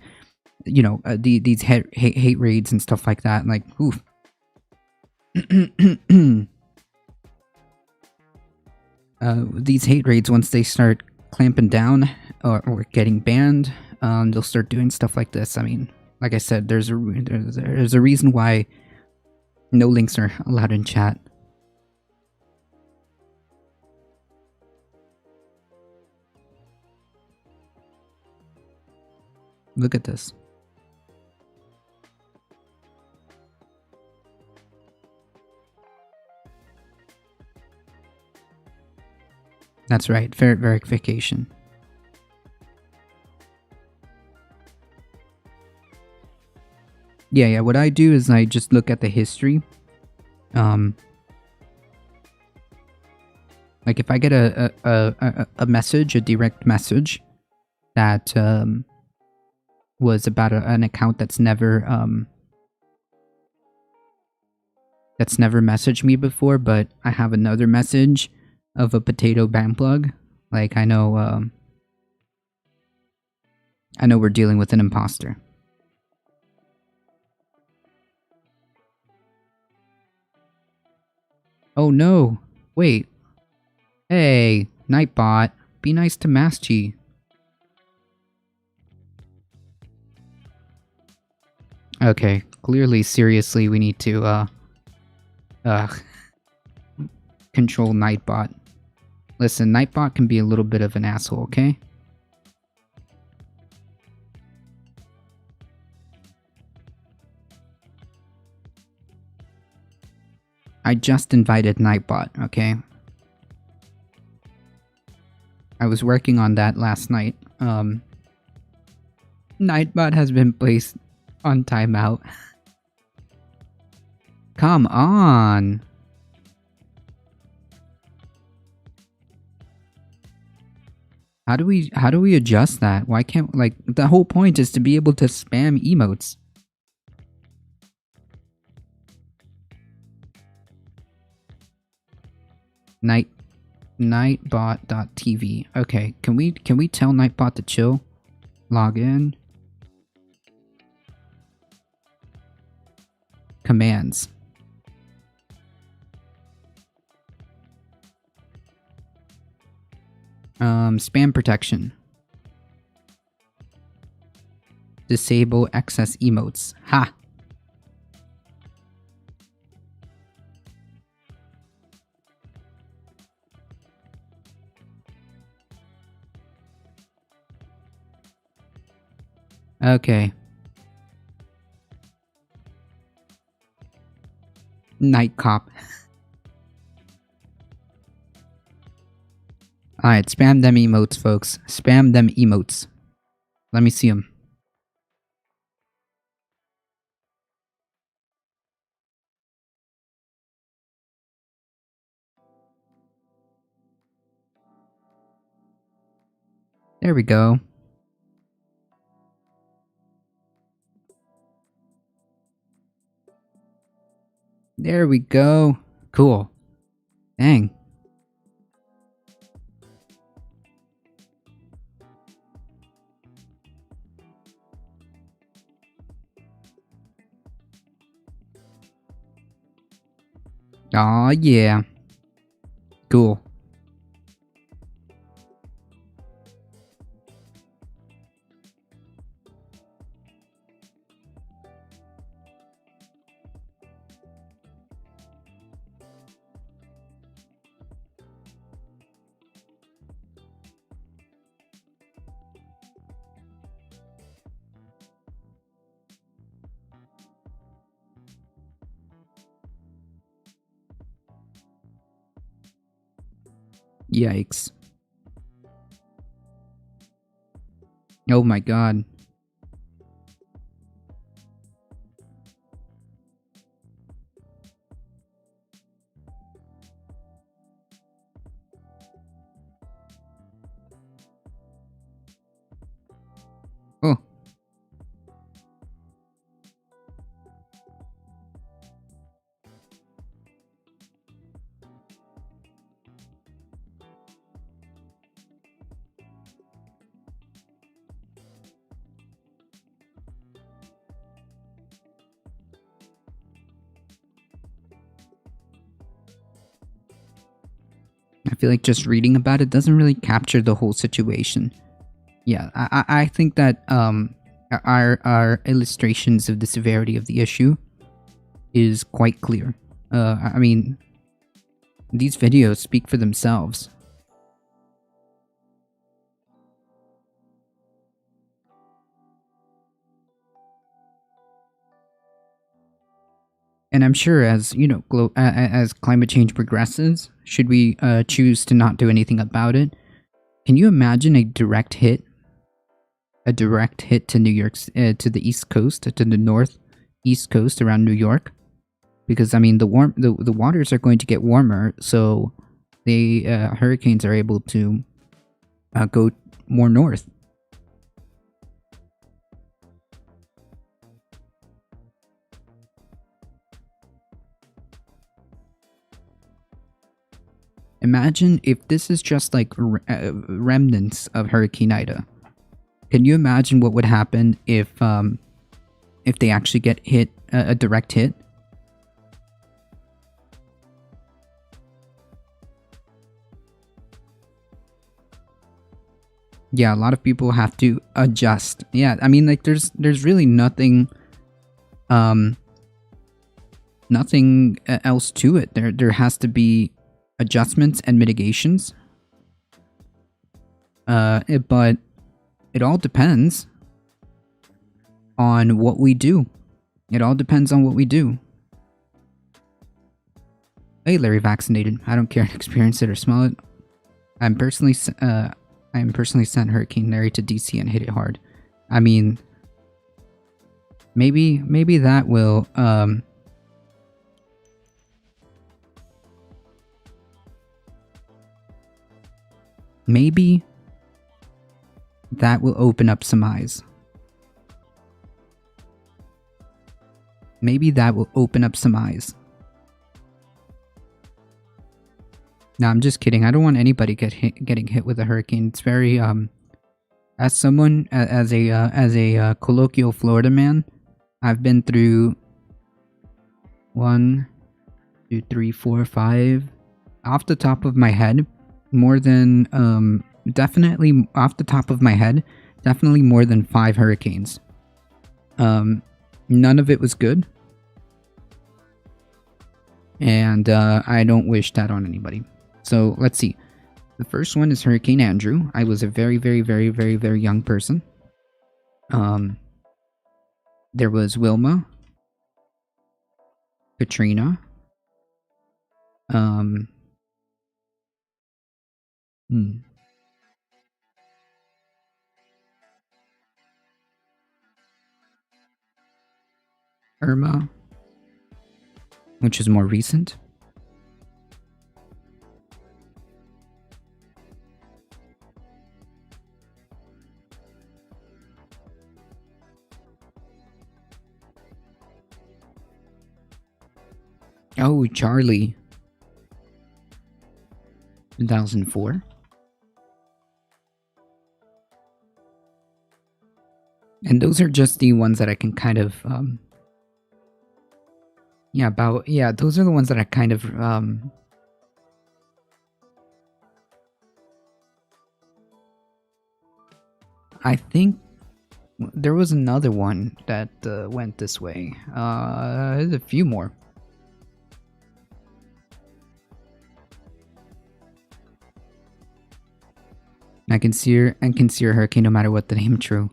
you know, these hate raids and stuff like that, like, oof. These hate raids, once they start clamping down or getting banned, they'll start doing stuff like this. I mean, like I said, there's a reason why no links are allowed in chat. Look at this. That's right, ferret verification. Yeah, what I do is I just look at the history. Like if I get a message, a direct message that was about an account that's never messaged me before, but I have another message of a potato ban plug, like I know we're dealing with an imposter. Oh no! Wait. Hey, Nightbot, be nice to Maschi. Okay, clearly, seriously, we need to, control Nightbot. Listen, Nightbot can be a little bit of an asshole, okay? I just invited Nightbot, okay? I was working on that last night. Nightbot has been placed on timeout. Come on! How do we adjust that? Why can't, like, the whole point is to be able to spam emotes. Nightbot.tv. Okay, can we tell Nightbot to chill? Log in. Commands. Spam protection. Disable excess emotes. Ha! Okay. Night cop. Alright, spam them emotes, folks. Spam them emotes. Let me see them. There we go. There we go. Cool. Dang. Aw, yeah. Cool. Yikes. Oh my god. Oh. I feel like just reading about it doesn't really capture the whole situation. Yeah, I think that our illustrations of the severity of the issue is quite clear. I mean, these videos speak for themselves. And I'm sure, as you know, as climate change progresses, should we choose to not do anything about it, can you imagine a direct hit to New York, to the East Coast, to the North East Coast around New York? Because I mean, the waters are going to get warmer, so the hurricanes are able to go more north. Imagine if this is just like remnants of Hurricane Ida. Can you imagine what would happen if they actually get hit, a direct hit? Yeah, a lot of people have to adjust. Yeah, I mean, like, there's really nothing else to it. There has to be adjustments and mitigations. But it all depends on what we do. It all depends on what we do. Hey, Larry, vaccinated. I don't care to experience it or smell it. I'm personally sent Hurricane Larry to DC and hit it hard. I mean, maybe that will maybe that will open up some eyes. Maybe that will open up some eyes. No, I'm just kidding. I don't want anybody getting hit with a hurricane. It's very as someone as a colloquial Florida man, I've been through 1, 2, 3, 4, 5 off the top of my head, more than definitely off the top of my head, definitely more than 5 hurricanes. None of it was good. And I don't wish that on anybody. So let's see. The first one is Hurricane Andrew. I was a very, very, very, very, very young person. There was Wilma, Katrina, Irma, which is more recent. Oh, Charlie. 2004. And those are just the ones that I can kind of, those are the ones that I kind of, I think there was another one that went this way. There's a few more. I can steer a hurricane no matter what the name. True.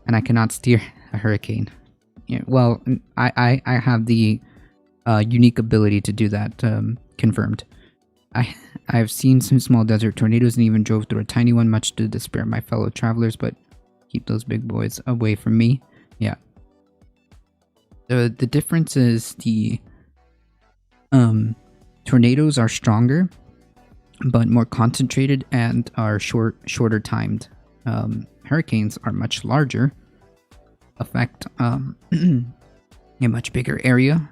And I cannot steer a hurricane. Yeah, well, I have the unique ability to do that. Confirmed. I've seen some small desert tornadoes and even drove through a tiny one, much to the despair of my fellow travelers. But keep those big boys away from me. Yeah. The difference is the tornadoes are stronger, but more concentrated and are shorter timed. Hurricanes are much larger, affect a much bigger area,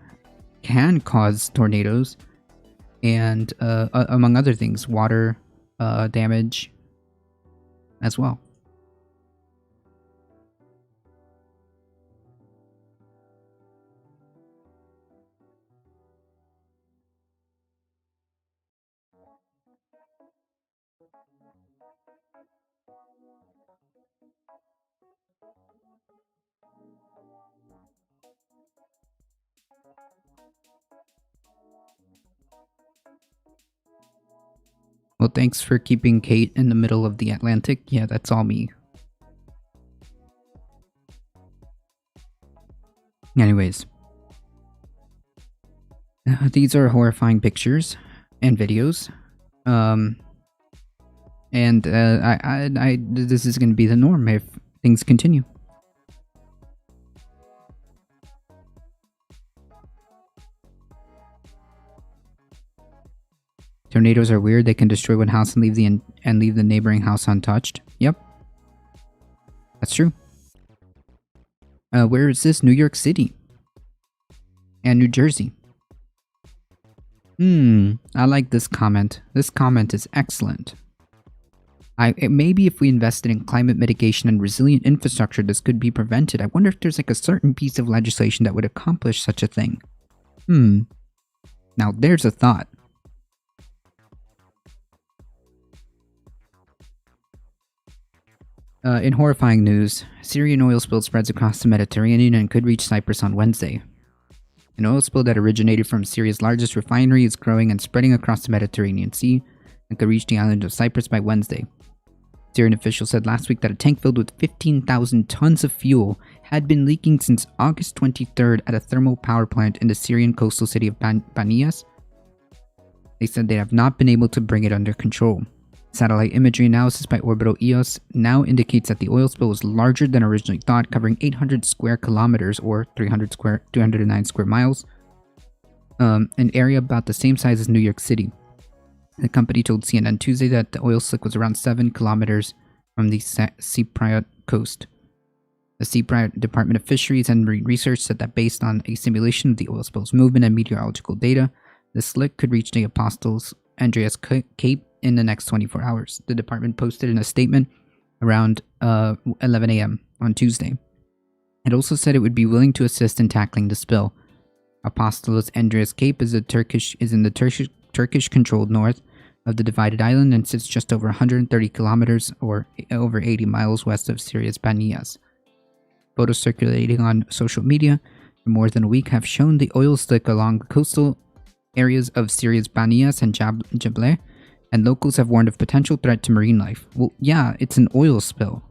can cause tornadoes, and among other things, water damage as well. Well, thanks for keeping Kate in the middle of the Atlantic. Yeah, that's all me. Anyways. These are horrifying pictures and videos. And this is going to be the norm if things continue. Tornadoes are weird. They can destroy one house and leave the neighboring house untouched. Yep. That's true. Where is this? New York City. And New Jersey. I like this comment. This comment is excellent. Maybe if we invested in climate mitigation and resilient infrastructure, this could be prevented. I wonder if there's like a certain piece of legislation that would accomplish such a thing. Now there's a thought. In horrifying news, Syrian oil spill spreads across the Mediterranean and could reach Cyprus on Wednesday. An oil spill that originated from Syria's largest refinery is growing and spreading across the Mediterranean Sea and could reach the island of Cyprus by Wednesday. Syrian officials said last week that a tank filled with 15,000 tons of fuel had been leaking since August 23rd at a thermal power plant in the Syrian coastal city of Banias. They said they have not been able to bring it under control. Satellite imagery analysis by Orbital EOS now indicates that the oil spill was larger than originally thought, covering 800 square kilometers or 209 square miles, an area about the same size as New York City. The company told CNN Tuesday that the oil slick was around 7 kilometers from the Cypriot coast. The Cypriot Department of Fisheries and Marine Research said that based on a simulation of the oil spill's movement and meteorological data, the slick could reach the Apostles Andreas Cape in the next 24 hours. The department posted in a statement around 11 a.m. on Tuesday. It also said it would be willing to assist in tackling the spill. Apostolos Andreas Cape is in the Turkish-controlled north of the divided island and sits just over 130 kilometers or over 80 miles west of Syria's Banias. Photos circulating on social media for more than a week have shown the oil slick along the coastal areas of Syria's Banias and Jableh, and locals have warned of potential threat to marine life. Well, yeah, it's an oil spill.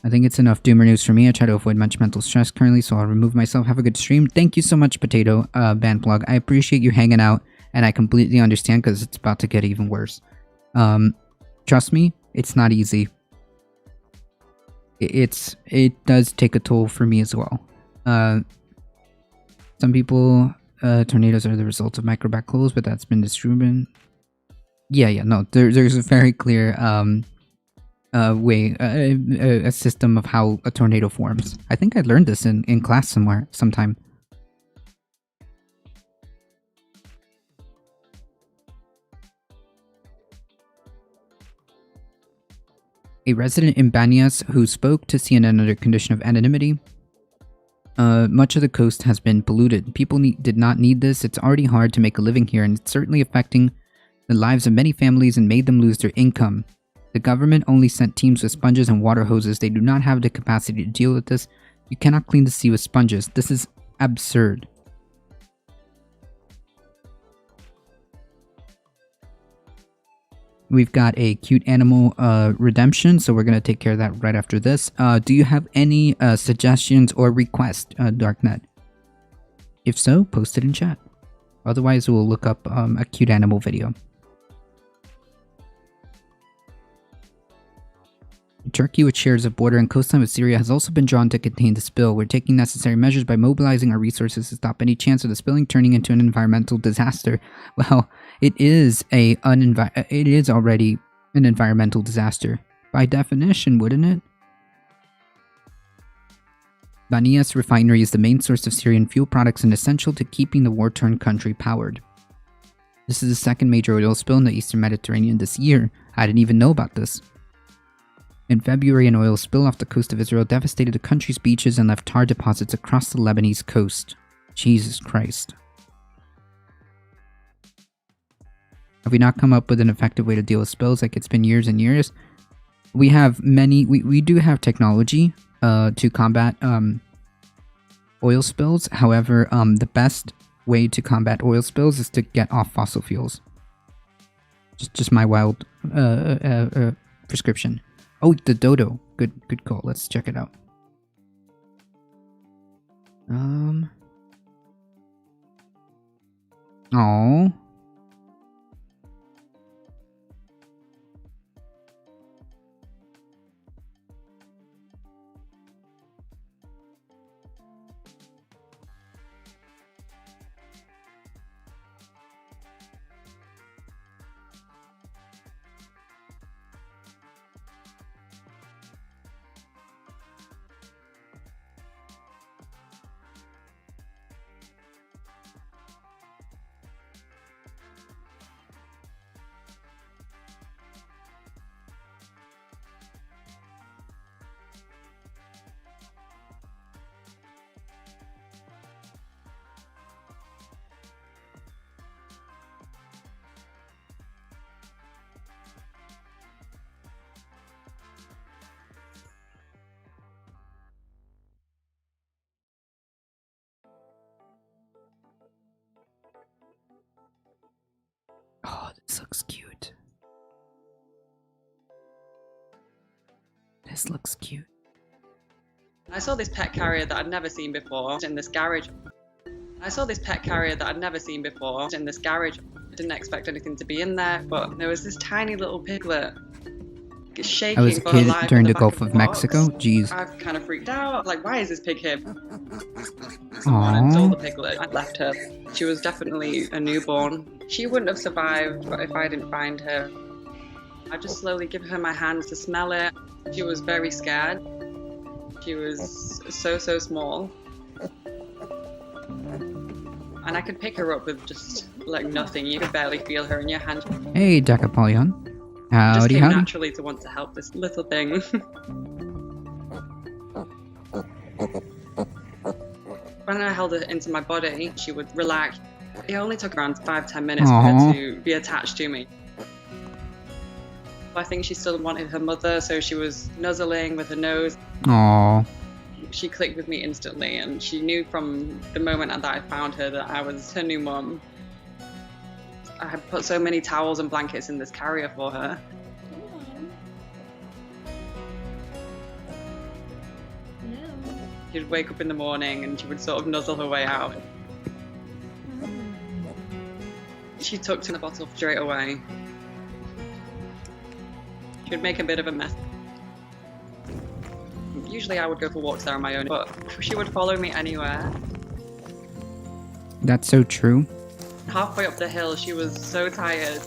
I think it's enough doomer news for me. I try to avoid much mental stress currently, so I'll remove myself. Have a good stream. Thank you so much, Potato Band Plug. I appreciate you hanging out, and I completely understand because it's about to get even worse. Trust me, it's not easy. It does take a toll for me as well. Some people, tornadoes are the result of micro-backhoes, but that's been disproven. Yeah, no, there's a very clear way, a system of how a tornado forms. I think I learned this in class sometime. A resident in Banias who spoke to CNN under condition of anonymity. Much of the coast has been polluted. People did not need this. It's already hard to make a living here, and it's certainly affecting the lives of many families and made them lose their income. The government only sent teams with sponges and water hoses. They do not have the capacity to deal with this. You cannot clean the sea with sponges. This is absurd. We've got a cute animal redemption, so we're going to take care of that right after this. Do you have any suggestions or requests, Darknet? If so, post it in chat. Otherwise, we'll look up a cute animal video. Turkey, which shares a border and coastline with Syria, has also been drawn to contain the spill. We're taking necessary measures by mobilizing our resources to stop any chance of the spilling turning into an environmental disaster. Well, it is already an environmental disaster. By definition, wouldn't it? Banias refinery is the main source of Syrian fuel products and essential to keeping the war-torn country powered. This is the second major oil spill in the eastern Mediterranean this year. I didn't even know about this. In February, an oil spill off the coast of Israel devastated the country's beaches and left tar deposits across the Lebanese coast. Jesus Christ. Have we not come up with an effective way to deal with spills? Like, it's been years and years. We do have technology to combat oil spills. However, the best way to combat oil spills is to get off fossil fuels. Just my wild prescription. Oh, the dodo. Good call. Let's check it out. Oh. This looks cute. I saw this pet carrier that I'd never seen before in this garage. I didn't expect anything to be in there, but there was this tiny little piglet shaking I was a for her kid life during in the back Gulf the of box. Mexico. Jeez. I've kind of freaked out. Like, why is this pig here? Someone and stole the piglet. I left her. She was definitely a newborn. She wouldn't have survived if I didn't find her. I just slowly give her my hands to smell it. She was very scared. She was so small. And I could pick her up with just like nothing. You could barely feel her in your hand. Hey, Decapoleon. It just Howdy, came howdy. naturally to want to help this little thing. When I held her into my body, she would relax. It only took around 5-10 minutes for her to be attached to me. I think she still wanted her mother, so she was nuzzling with her nose. Aww. She clicked with me instantly, and she knew from the moment that I found her that I was her new mum. I had put so many towels and blankets in this carrier for her. She'd wake up in the morning and she would sort of nuzzle her way out. She tucked in the bottle straight away. She would make a bit of a mess. Usually I would go for walks there on my own, but she would follow me anywhere. That's so true. Halfway up the hill, she was so tired.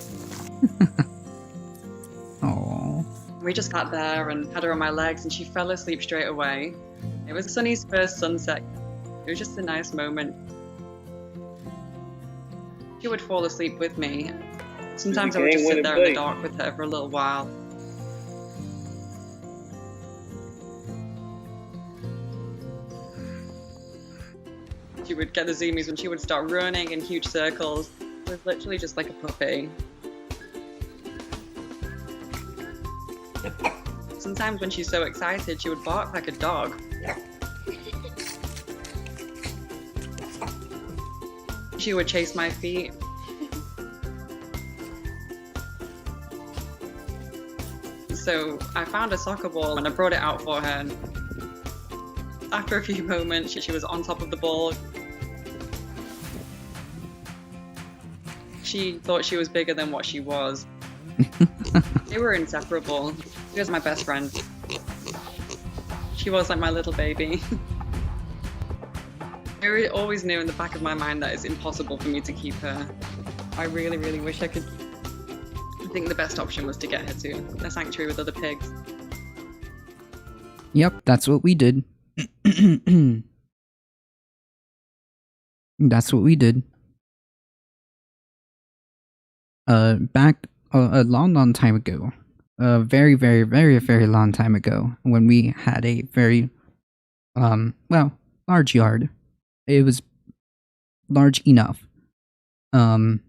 Aww. We just sat there and had her on my legs, and she fell asleep straight away. It was Sunny's first sunset. It was just a nice moment. She would fall asleep with me. Sometimes I would just sit there in the dark with her for a little while. She would get the zoomies and she would start running in huge circles. It was literally just like a puppy. Sometimes when she's so excited, she would bark like a dog. She would chase my feet. So I found a soccer ball and I brought it out for her. And after a few moments, she was on top of the ball. She thought she was bigger than what she was. They were inseparable. She was my best friend. She was like my little baby. I always knew in the back of my mind that it's impossible for me to keep her. I really, really wish I could. I think the best option was to get her to a sanctuary with other pigs. Yep, that's what we did. That's what we did. Back a long time ago. A very, very, very, very long time ago, when we had a very, large yard. It was large enough. There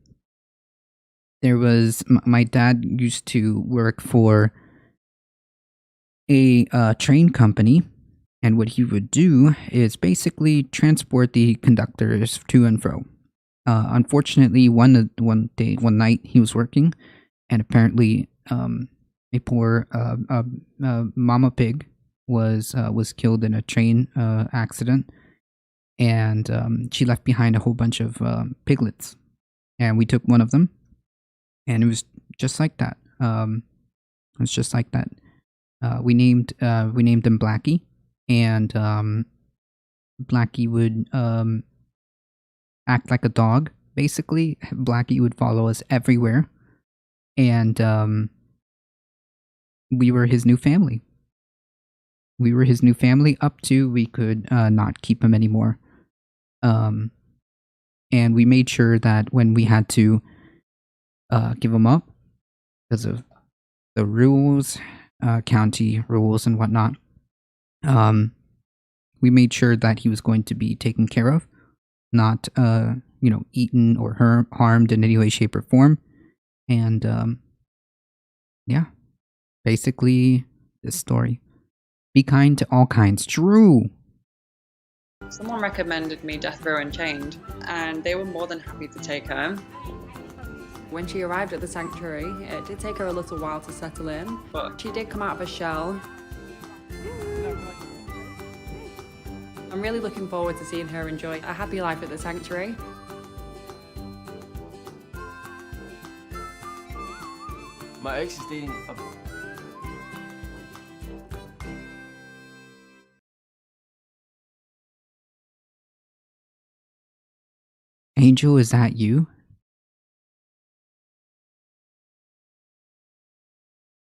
was, my dad used to work for a train company, and what he would do is basically transport the conductors to and fro. Unfortunately, one night he was working, and apparently, a poor mama pig was killed in a train accident, and she left behind a whole bunch of piglets, and we took one of them, and it was just like that. It was just like that. We named him Blackie, and Blackie would act like a dog. Basically, Blackie would follow us everywhere, and we were his new family. We were his new family up to we could not keep him anymore. And we made sure that when we had to give him up because of the rules, county rules and whatnot, we made sure that he was going to be taken care of, not eaten or harmed in any way, shape, or form. And yeah, basically this story. Be kind to all kinds. True. Someone recommended me Death Row Unchained, and they were more than happy to take her. When she arrived at the sanctuary, it did take her a little while to settle in, but she did come out of her shell. I'm really looking forward to seeing her enjoy a happy life at the sanctuary. My ex is dating a... Angel, is that you?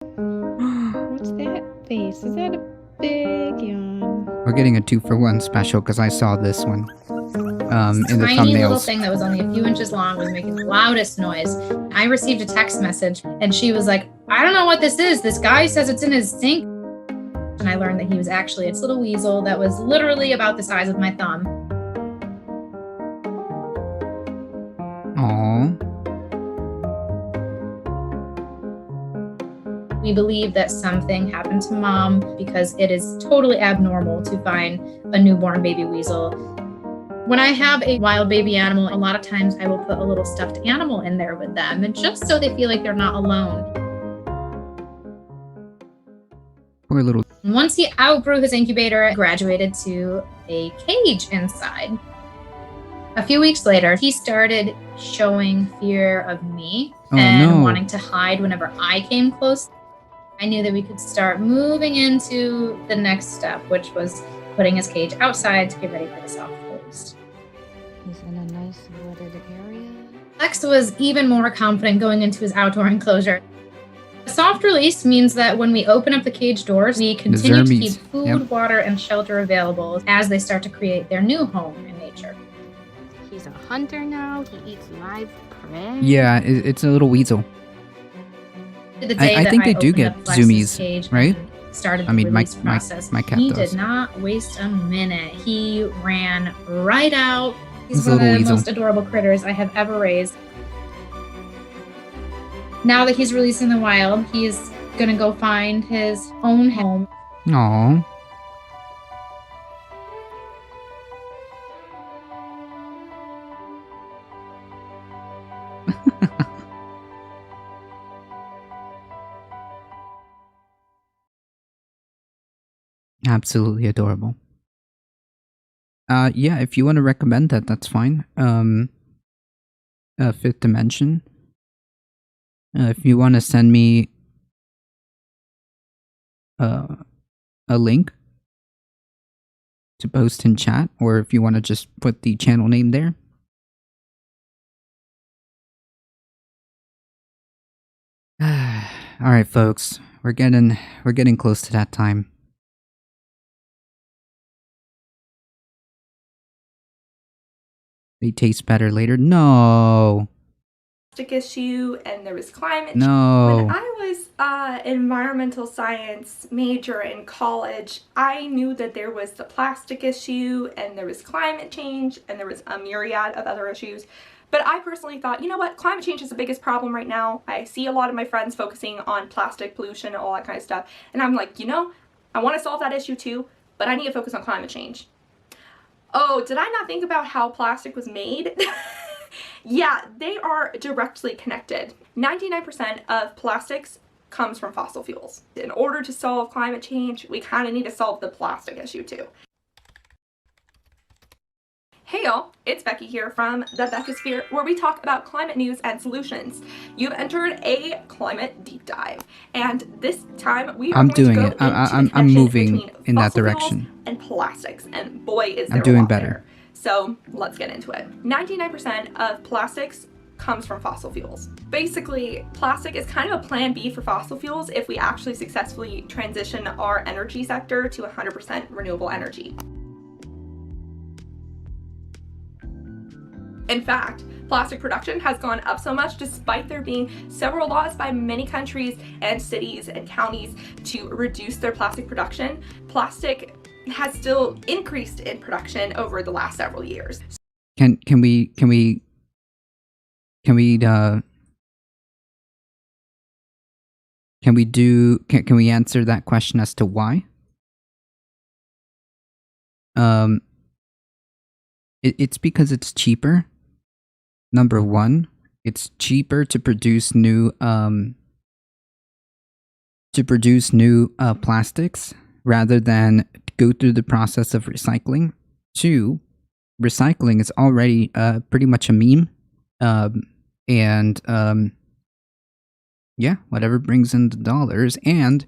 What's that face? Is that a big yawn? We're getting a 2-for-1 special because I saw this one. In the Tiny little thumbnails. thing that was only a few inches long was making the loudest noise. I received a text message and she was like, I don't know what this is. This guy says it's in his sink. And I learned that he was actually its little weasel that was literally about the size of my thumb. Aww. We believe that something happened to mom because it is totally abnormal to find a newborn baby weasel. When I have a wild baby animal, a lot of times I will put a little stuffed animal in there with them, and just so they feel like they're not alone. Poor little... Once he outgrew his incubator, graduated to a cage inside. A few weeks later, he started showing fear of me and wanting to hide whenever I came close. I knew that we could start moving into the next step, which was putting his cage outside to get ready for the soft close. He's in a nice wooded area. Lex was even more confident going into his outdoor enclosure. A soft release means that when we open up the cage doors, we continue to keep food, water, and shelter available as they start to create their new home in nature. He's a hunter now. He eats live prey. Yeah, it's a little weasel. The day I that think they do opened get up Lex's zoomies, cage right? and started the I mean, my release process. cat He does. did not waste a minute. He ran right out. He's He's a one of the little weasel. most adorable critters I have ever raised. Now that he's released in the wild, he's gonna go find his own home. Aww. Absolutely adorable. Yeah, if you want to recommend that, that's fine. Fifth Dimension. If you want to send me a link to post in chat, or if you want to just put the channel name there. All right, folks, we're getting close to that time. They taste better later. No. Issue, and there was climate No. change. When I was environmental science major in college, I knew that there was the plastic issue and there was climate change and there was a myriad of other issues. But I personally thought, you know what, climate change is the biggest problem right now. I see a lot of my friends focusing on plastic pollution and all that kind of stuff. And I'm like, you know, I want to solve that issue too, but I need to focus on climate change. Oh, did I not think about how plastic was made? Yeah, they are directly connected. 99% of plastics comes from fossil fuels. In order to solve climate change, we kind of need to solve the plastic issue too. Hey y'all, it's Becky here from the Beckisphere, where we talk about climate news and solutions. You've entered a climate deep dive, and this time we are I'm going doing to go it. into I'm the moving connection between in that fossil fuels direction. and plastics, and boy is there I'm doing a lot better. there. So let's get into it. 99% of plastics comes from fossil fuels. Basically, plastic is kind of a plan B for fossil fuels if we actually successfully transition our energy sector to 100% renewable energy. In fact, plastic production has gone up so much despite there being several laws by many countries and cities and counties to reduce their plastic production. Plastic has still increased in production over the last several years. Can we answer that question as to why? It's because it's cheaper. Number one, it's cheaper to produce new plastics rather than go through the process of recycling. 2, recycling is already pretty much a meme. Yeah, whatever brings in the dollars. And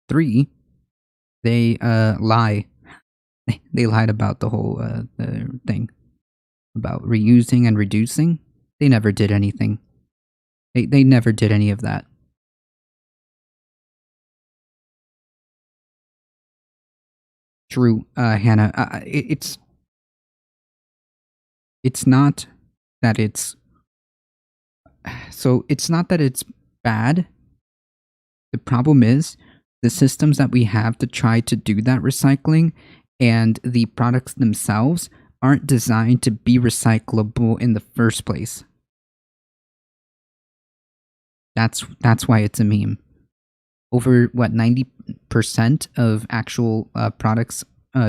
3, they lie. They lied about the whole thing about reusing and reducing. They never did anything. They never did any of that. True, Hannah. It's not that it's... So, it's not that it's bad. The problem is, the systems that we have to try to do that recycling and the products themselves aren't designed to be recyclable in the first place. That's why it's a meme. Over, 90% of actual products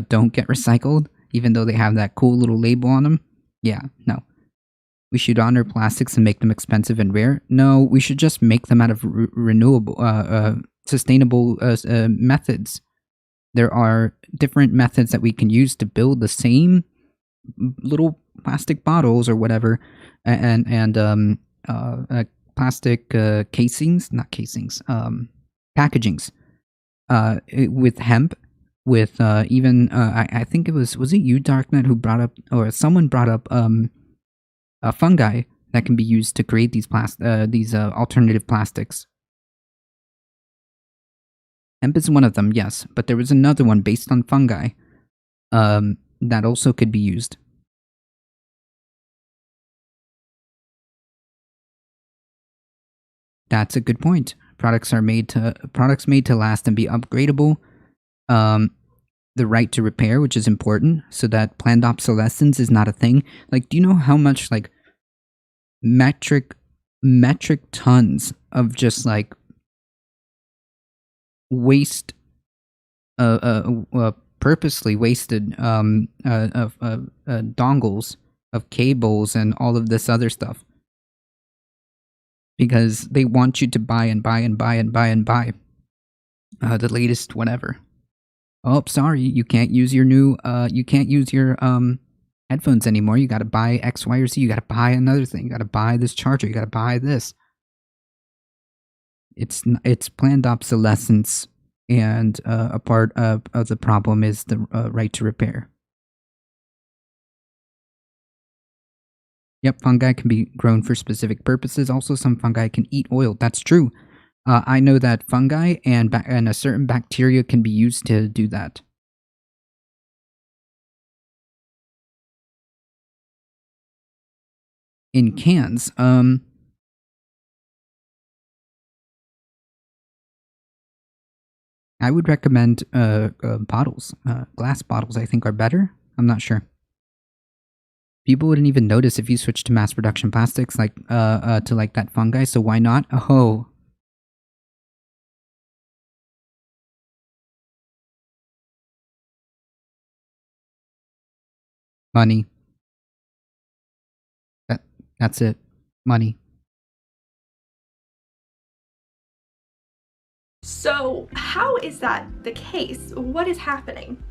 don't get recycled, even though they have that cool little label on them? Yeah, no. We should honor plastics and make them expensive and rare? No, we should just make them out of renewable, sustainable methods. There are different methods that we can use to build the same little plastic bottles or whatever, and plastic packagings, with hemp, with even I think it was it you, Darknet, who brought up, or someone brought up fungi that can be used to create these alternative plastics. Hemp is one of them, yes, but there was another one based on fungi that also could be used. That's a good point. Products made to last and be upgradable. The right to repair, which is important, so that planned obsolescence is not a thing. Like, do you know how much like metric tons of just like waste, purposely wasted dongles of cables and all of this other stuff, because they want you to buy and buy and buy and buy and buy the latest whatever. Oh, sorry, you can't use your new headphones anymore. You gotta buy X, Y, or Z. You gotta buy another thing. You gotta buy this charger. You gotta buy this. It's planned obsolescence, and a part of the problem is the right to repair. Yep, fungi can be grown for specific purposes. Also, some fungi can eat oil. That's true. I know that fungi and a certain bacteria can be used to do that. In cans, I would recommend bottles. Glass bottles, I think, are better. I'm not sure. People wouldn't even notice if you switched to mass production plastics, like to like that fungi. So why not? Oh. Money. That's it. Money. So how is that the case? What is happening?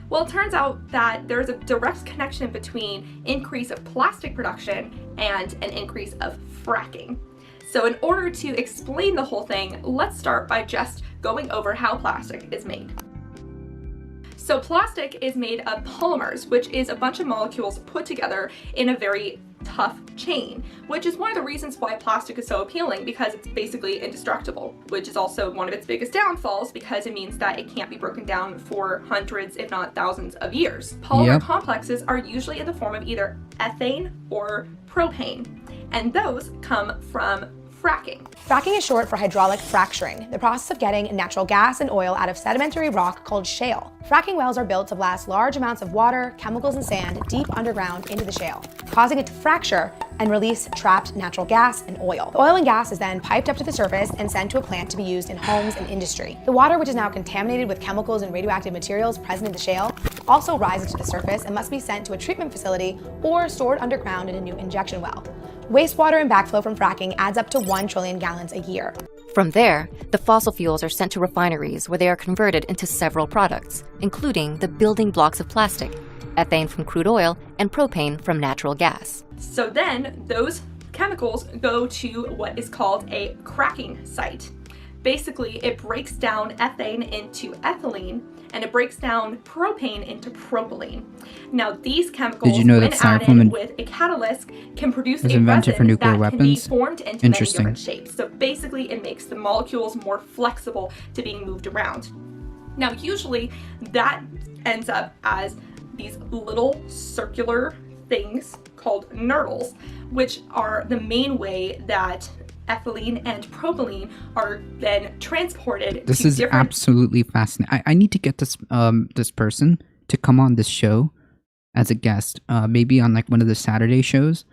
Well, it turns out that there's a direct connection between increase of plastic production and an increase of fracking. So in order to explain the whole thing, let's start by just going over how plastic is made. So plastic is made of polymers, which is a bunch of molecules put together in a very tough chain, which is one of the reasons why plastic is so appealing, because it's basically indestructible, which is also one of its biggest downfalls because it means that it can't be broken down for hundreds, if not thousands of years. Polymer complexes are usually in the form of either ethane or propane, and those come from fracking. Fracking is short for hydraulic fracturing, the process of getting natural gas and oil out of sedimentary rock called shale. Fracking wells are built to blast large amounts of water, chemicals, and sand deep underground into the shale, causing it to fracture and release trapped natural gas and oil. The oil and gas is then piped up to the surface and sent to a plant to be used in homes and industry. The water, which is now contaminated with chemicals and radioactive materials present in the shale, also rises to the surface and must be sent to a treatment facility or stored underground in a new injection well. Wastewater and backflow from fracking adds up to 1 trillion gallons a year. From there, the fossil fuels are sent to refineries where they are converted into several products, including the building blocks of plastic, ethane from crude oil, and propane from natural gas. So then those chemicals go to what is called a cracking site. Basically, it breaks down ethane into ethylene, and it breaks down propane into propylene. Now, these chemicals, Did you know when that added styrofoam with a catalyst, can produce was a invented for resin nuclear that weapons? can be formed into many Interesting. different shapes. So basically, it makes the molecules more flexible to being moved around. Now, usually, that ends up as these little circular things called nurdles, which are the main way that ethylene and propylene are then transported This to is different... absolutely fascinating. I need to get this person to come on this show as a guest, maybe on like one of the Saturday shows.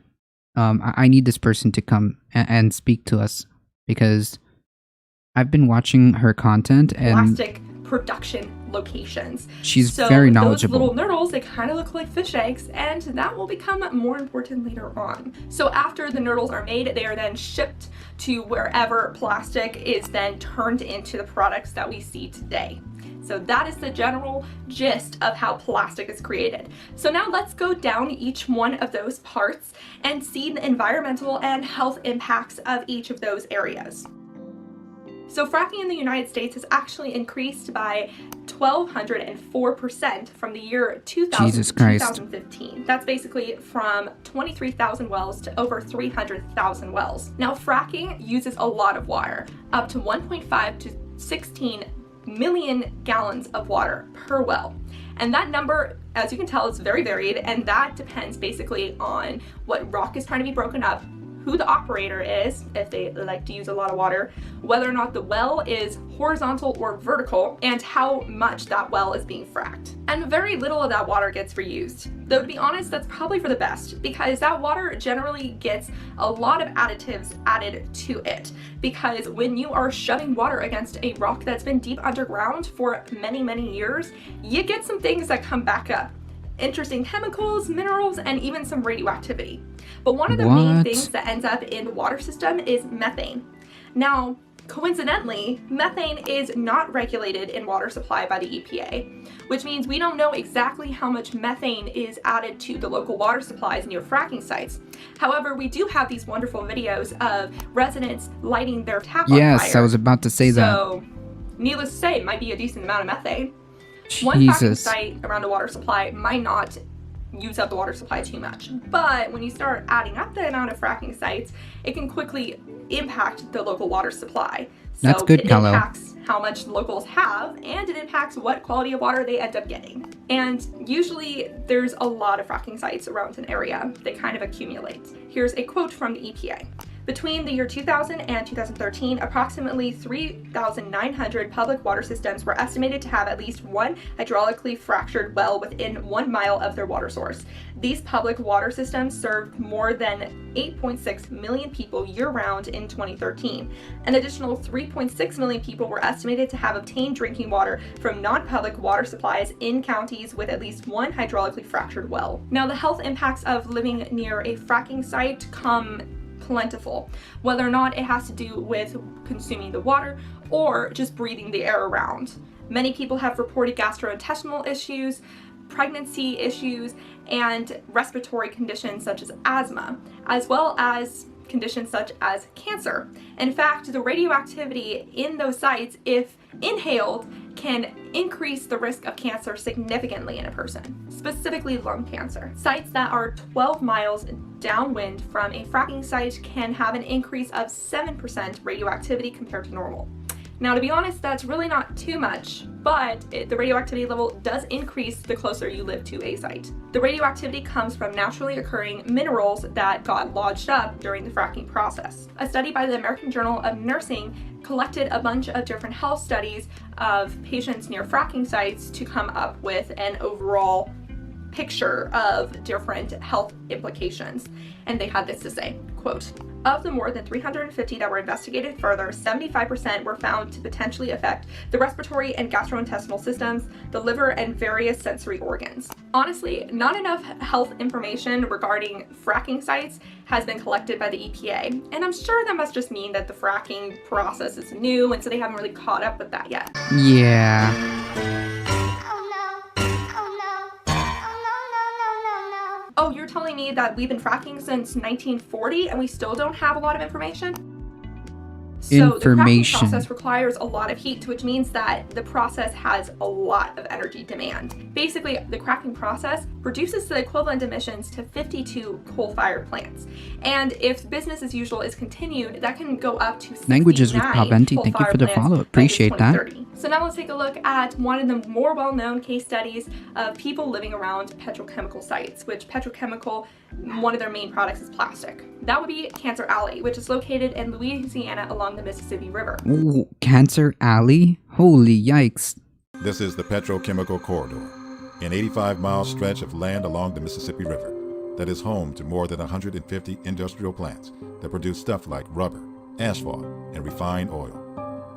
I need this person to come and speak to us, because I've been watching her content and plastic production locations. she's So very those knowledgeable. little nurdles, they kind of look like fish eggs, and that will become more important later on. So after the nurdles are made, they are then shipped to wherever plastic is then turned into the products that we see today. So that is the general gist of how plastic is created. So now let's go down each one of those parts and see the environmental and health impacts of each of those areas. So fracking in the United States has actually increased by 1,204% from the year 2000 Jesus to Christ. 2015. That's basically from 23,000 wells to over 300,000 wells. Now, fracking uses a lot of water, up to 1.5 to 16 million gallons of water per well. And that number, as you can tell, is very varied, and that depends basically on what rock is trying to be broken up, who the operator is, if they like to use a lot of water, whether or not the well is horizontal or vertical, and how much that well is being fracked. And very little of that water gets reused. Though to be honest, that's probably for the best, because that water generally gets a lot of additives added to it. Because when you are shoving water against a rock that's been deep underground for many, many years, you get some things that come back up. Interesting chemicals, minerals, and even some radioactivity. But one of the main things that ends up in the water system is methane. Now, coincidentally, methane is not regulated in water supply by the EPA, which means we don't know exactly how much methane is added to the local water supplies near fracking sites. However, we do have these wonderful videos of residents lighting their tap on fire. Yes, I was about to say that. So, needless to say, it might be a decent amount of methane. One fracking site around a water supply might not use up the water supply too much, but when you start adding up the amount of fracking sites, it can quickly impact the local water supply. So That's good, it Kalo. impacts how much locals have, and it impacts what quality of water they end up getting. And usually there's a lot of fracking sites around an area. They kind of accumulate. Here's a quote from the EPA. Between the year 2000 and 2013, approximately 3,900 public water systems were estimated to have at least one hydraulically fractured well within 1 mile of their water source. These public water systems served more than 8.6 million people year-round in 2013. An additional 3.6 million people were estimated to have obtained drinking water from non-public water supplies in counties with at least one hydraulically fractured well. Now, the health impacts of living near a fracking site come plentiful, whether or not it has to do with consuming the water or just breathing the air around. Many people have reported gastrointestinal issues, pregnancy issues, and respiratory conditions such as asthma, as well as conditions such as cancer. In fact, the radioactivity in those sites, if inhaled, can increase the risk of cancer significantly in a person, specifically lung cancer. Sites that are 12 miles downwind from a fracking site can have an increase of 7% radioactivity compared to normal. Now, to be honest, that's really not too much, but the radioactivity level does increase the closer you live to a site. The radioactivity comes from naturally occurring minerals that got lodged up during the fracking process. A study by the American Journal of Nursing collected a bunch of different health studies of patients near fracking sites to come up with an overall picture of different health implications. And they had this to say, quote, "Of the more than 350 that were investigated further, 75% were found to potentially affect the respiratory and gastrointestinal systems, the liver, and various sensory organs." Honestly, not enough health information regarding fracking sites has been collected by the EPA, and I'm sure that must just mean that the fracking process is new, and so they haven't really caught up with that yet. Yeah. Oh no, oh no, oh no, telling me that we've been fracking since 1940 and we still don't have a lot of information? So the cracking process requires a lot of heat, which means that the process has a lot of energy demand. Basically, the cracking process produces the equivalent emissions to 52 coal-fired plants. And if business as usual is continued, that can go up to 69 Languages with Paventi, thank you for the follow. Appreciate that. So now let's take a look at one of the more well-known case studies of people living around petrochemical sites, which petrochemical, one of their main products is plastic. That would be Cancer Alley, which is located in Louisiana along the Mississippi River. Ooh, Cancer Alley? Holy yikes. This is the petrochemical corridor, an 85-mile stretch of land along the Mississippi River that is home to more than 150 industrial plants that produce stuff like rubber, asphalt, and refined oil.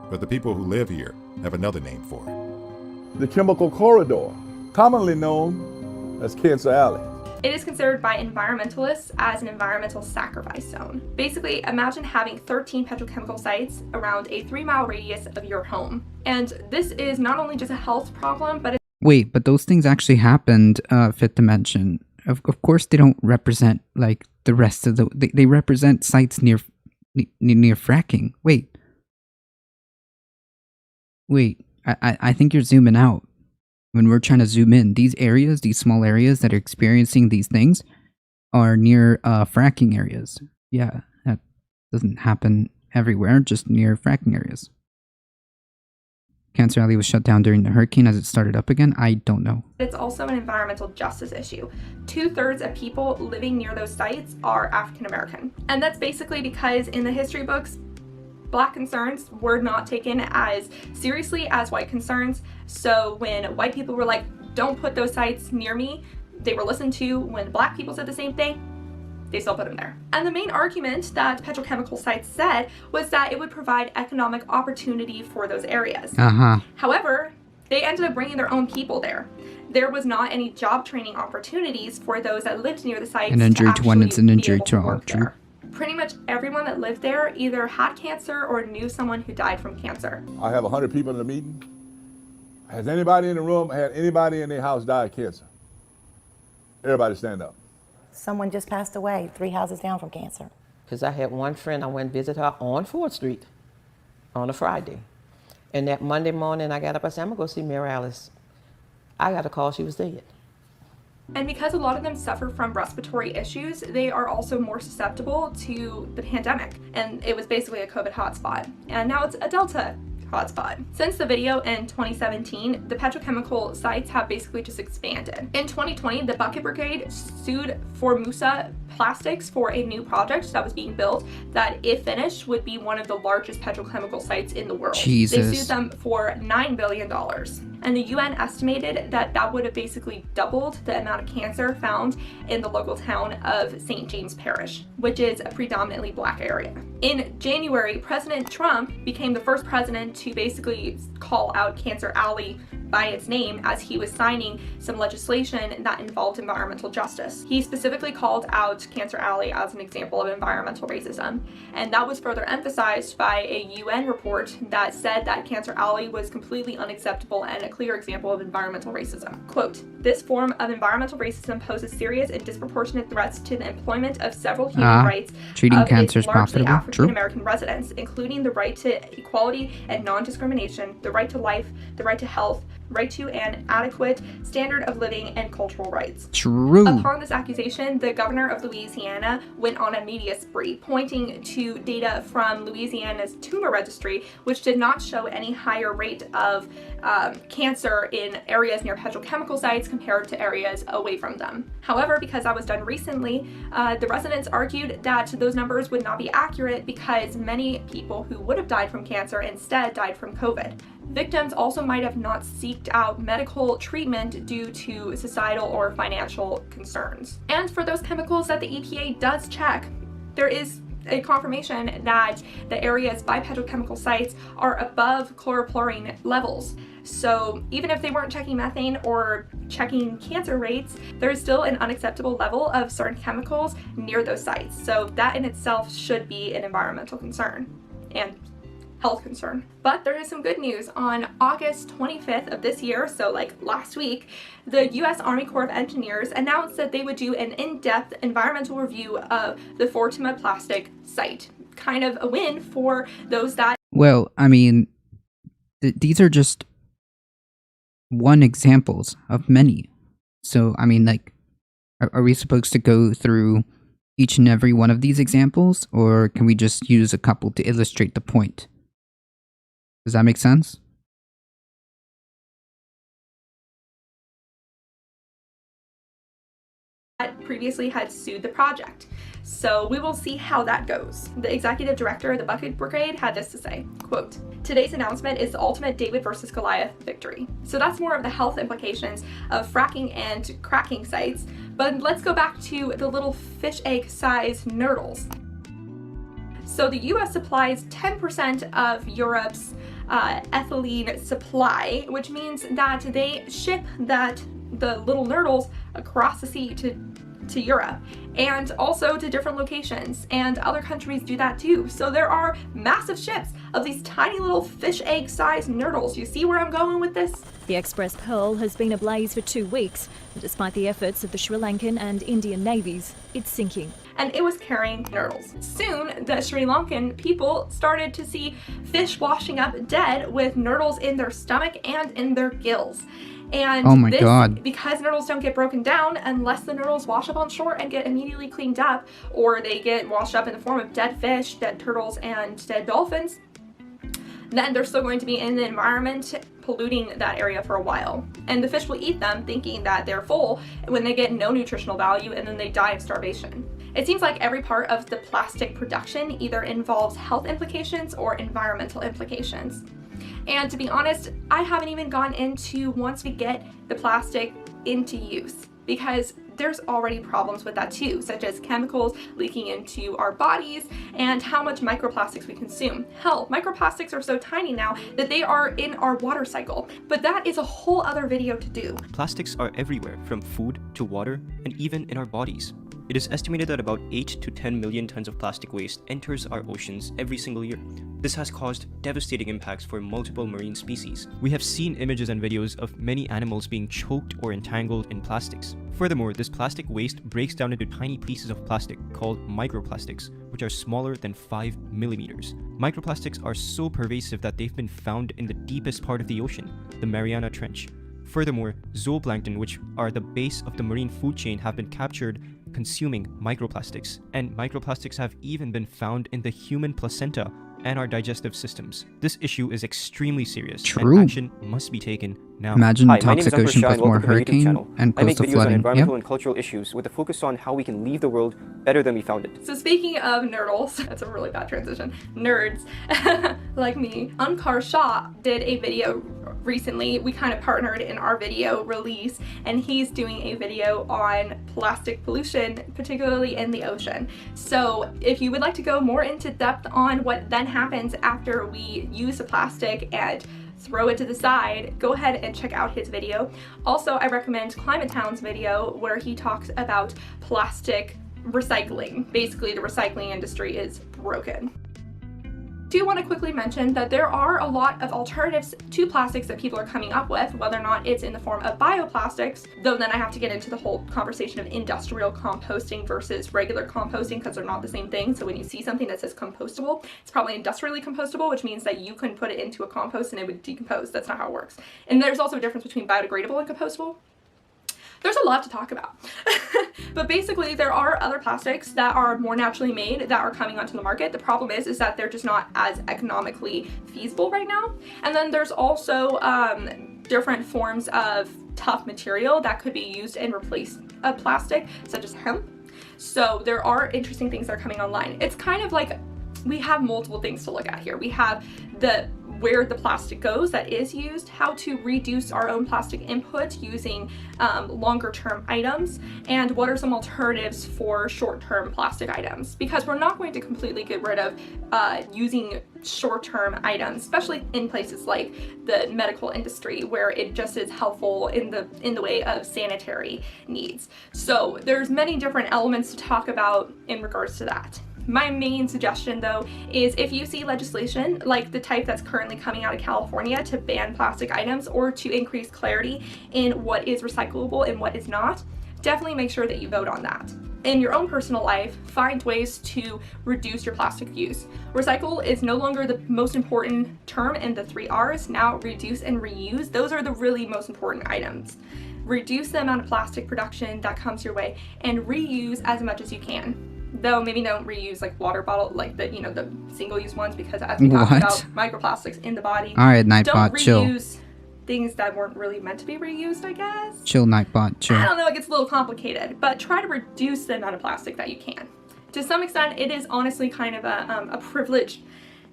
But the people who live here have another name for it. The chemical corridor, commonly known as Cancer Alley. It is considered by environmentalists as an environmental sacrifice zone. Basically, imagine having 13 petrochemical sites around a 3-mile radius of your home. And this is not only just a health problem, but Wait, but those things actually happened, Fifth Dimension. Of course they don't represent, like, the rest of the... They represent sites near fracking. Wait, I think you're zooming out. When we're trying to zoom in, these areas, these small areas that are experiencing these things are near fracking areas. Yeah, that doesn't happen everywhere, just near fracking areas. Cancer Alley was shut down during the hurricane as it started up again? I don't know. It's also an environmental justice issue. 2/3 of people living near those sites are African American. And that's basically because in the history books, Black concerns were not taken as seriously as white concerns. So when white people were like, don't put those sites near me, they were listened to. When Black people said the same thing, they still put them there. And the main argument that petrochemical sites said was that it would provide economic opportunity for those areas. However, they ended up bringing their own people there. There was not any job training opportunities for those that lived near the sites. An injury to one, it's an injury to all. True. Pretty much everyone that lived there either had cancer or knew someone who died from cancer. I have 100 people in the meeting. Has anybody in the room had anybody in their house die of cancer? Everybody stand up. Someone just passed away 3 houses down from cancer. Because I had one friend, I went and visited her on 4th Street on a Friday. And that Monday morning I got up, I said, I'm gonna go see Mary Alice. I got a call, she was dead. And because a lot of them suffer from respiratory issues, they are also more susceptible to the pandemic. And it was basically a COVID hotspot. And now it's a Delta hotspot. Since the video in 2017, the petrochemical sites have basically just expanded. In 2020, the Bucket Brigade sued Formosa Plastics for a new project that was being built that, if finished, would be one of the largest petrochemical sites in the world. Jesus. They sued them for $9 billion. And the UN estimated that that would have basically doubled the amount of cancer found in the local town of St. James Parish, which is a predominantly Black area. In January, President Trump became the first president to basically call out Cancer Alley by its name as he was signing some legislation that involved environmental justice. He specifically called out Cancer Alley as an example of environmental racism, and that was further emphasized by a UN report that said that Cancer Alley was completely unacceptable and a clear example of environmental racism. Quote, "This form of environmental racism poses serious and disproportionate threats to the employment of several human rights treating of cancer is its largely profitable. African American residents, including the right to equality and non-discrimination, the right to life, the right to health, right to an adequate standard of living, and cultural rights." True. Upon this accusation, the governor of Louisiana went on a media spree, pointing to data from Louisiana's tumor registry, which did not show any higher rate of cancer in areas near petrochemical sites compared to areas away from them. However, because that was done recently, the residents argued that those numbers would not be accurate because many people who would have died from cancer instead died from COVID. Victims also might have not seeked out medical treatment due to societal or financial concerns. And for those chemicals that the EPA does check, there is a confirmation that the areas by petrochemical sites are above chlorofluorine levels. So even if they weren't checking methane or checking cancer rates, there is still an unacceptable level of certain chemicals near those sites. So that in itself should be an environmental concern. And health concern. But there is some good news. On August 25th of this year, so like last week, the U.S. Army Corps of Engineers announced that they would do an in-depth environmental review of the Fortuma plastic site. Kind of a win for those that... Well, I mean, these are just one examples of many. So, I mean, like, are we supposed to go through each and every one of these examples, or can we just use a couple to illustrate the point? Does that make sense? Previously had sued the project. So we will see how that goes. The executive director of the Bucket Brigade had this to say, quote, "Today's announcement is the ultimate David versus Goliath victory." So that's more of the health implications of fracking and cracking sites. But let's go back to the little fish egg size nurdles. So the US supplies 10% of Europe's ethylene supply, which means that they ship the little nurdles across the sea to Europe and also to different locations, and other countries do that too. So there are massive ships of these tiny little fish egg sized nurdles. You see where I'm going with this? The Express Pearl has been ablaze for 2 weeks, and despite the efforts of the Sri Lankan and Indian navies, it's sinking. And it was carrying nurdles. Soon, the Sri Lankan people started to see fish washing up dead with nurdles in their stomach and in their gills. And oh my God. Because nurdles don't get broken down unless the nurdles wash up on shore and get immediately cleaned up, or they get washed up in the form of dead fish, dead turtles, and dead dolphins, then they're still going to be in the environment polluting that area for a while. And the fish will eat them thinking that they're full when they get no nutritional value, and then they die of starvation. It seems like every part of the plastic production either involves health implications or environmental implications. And to be honest, I haven't even gone into once we get the plastic into use, because there's already problems with that too, such as chemicals leaking into our bodies and how much microplastics we consume. Hell, microplastics are so tiny now that they are in our water cycle, but that is a whole other video to do. Plastics are everywhere, from food to water and even in our bodies. It is estimated that about 8 to 10 million tons of plastic waste enters our oceans every single year. This has caused devastating impacts for multiple marine species. We have seen images and videos of many animals being choked or entangled in plastics. Furthermore, this plastic waste breaks down into tiny pieces of plastic called microplastics, which are smaller than 5 millimeters. Microplastics are so pervasive that they've been found in the deepest part of the ocean, the Mariana Trench. Furthermore, zooplankton, which are the base of the marine food chain, have been captured consuming microplastics, and microplastics have even been found in the human placenta and our digestive systems. This issue is extremely serious, and action must be taken now. Imagine Hi, toxic ocean with more hurricane and I make coastal videos flooding. on environmental and cultural issues with a focus on how we can leave the world better than we found it. So speaking of nerdles, that's a really bad transition, nerds like me, Ankar Shah did a video recently. We kind of partnered in our video release, and he's doing a video on plastic pollution, particularly in the ocean. So if you would like to go more into depth on what then happens after we use the plastic and throw it to the side, go ahead and check out his video. Also, I recommend Climate Town's video where he talks about plastic recycling. Basically, the recycling industry is broken. Do want to quickly mention that there are a lot of alternatives to plastics that people are coming up with, whether or not it's in the form of bioplastics, though then I have to get into the whole conversation of industrial composting versus regular composting, because they're not the same thing. So when you see something that says compostable, it's probably industrially compostable, which means that you can put it into a compost and it would decompose. That's not how it works. And there's also a difference between biodegradable and compostable. There's a lot to talk about. But basically, there are other plastics that are more naturally made that are coming onto the market. The problem is that they're just not as economically feasible right now. And then there's also different forms of tough material that could be used in replace of plastic, such as hemp. So there are interesting things that are coming online. It's kind of like we have multiple things to look at here. We have where the plastic goes that is used, how to reduce our own plastic input using longer term items, and what are some alternatives for short-term plastic items, because we're not going to completely get rid of using short-term items, especially in places like the medical industry where it just is helpful in the way of sanitary needs. So there's many different elements to talk about in regards to that. My main suggestion though is if you see legislation like the type that's currently coming out of California to ban plastic items or to increase clarity in what is recyclable and what is not, definitely make sure that you vote on that. In your own personal life, find ways to reduce your plastic use. Recycle is no longer the most important term in the 3 R's. Now reduce and reuse, those are the really most important items. Reduce the amount of plastic production that comes your way and reuse as much as you can. Though maybe don't reuse like water bottle, like the, you know, the single-use ones, because as we talked about microplastics in the body. All right, Nightbot, don't chill. Reuse things that weren't really meant to be reused, I guess. Chill, Nightbot, chill. I don't know, it gets a little complicated, but try to reduce the amount of plastic that you can. To some extent, it is honestly kind of a privileged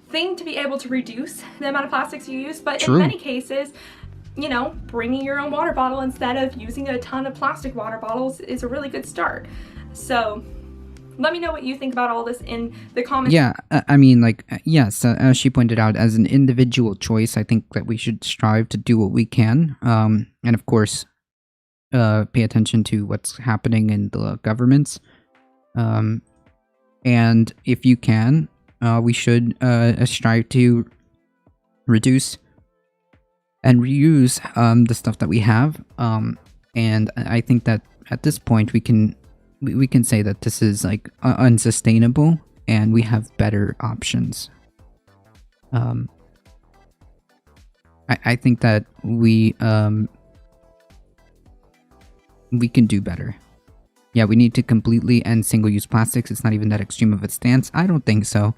thing to be able to reduce the amount of plastics you use, but in many cases, you know, bringing your own water bottle instead of using a ton of plastic water bottles is a really good start. So let me know what you think about all this in the comments. Yeah, I mean, like, yes, as she pointed out, as an individual choice, I think that we should strive to do what we can. And of course, pay attention to what's happening in the governments. And if you can, we should strive to reduce and reuse the stuff that we have. And I think that at this point we can say that this is like unsustainable and we have better options. I think that we can do better. Yeah, we need to completely end single-use plastics. It's not even that extreme of a stance. I don't think so.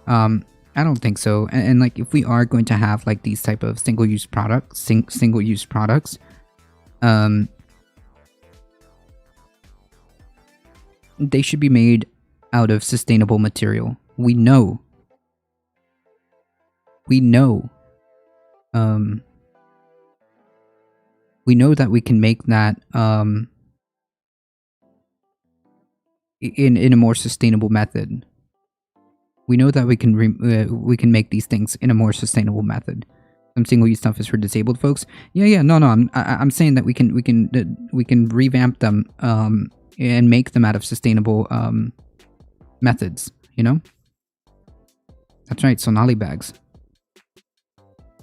I don't think so. And like, if we are going to have like these type of single-use products, they should be made out of sustainable material. We know that we can make that in a more sustainable method. We know that we can make these things in a more sustainable method. Some single-use stuff is for disabled folks. Yeah. No. I'm saying that we can revamp them and make them out of sustainable methods. You know. That's right. Sonali bags.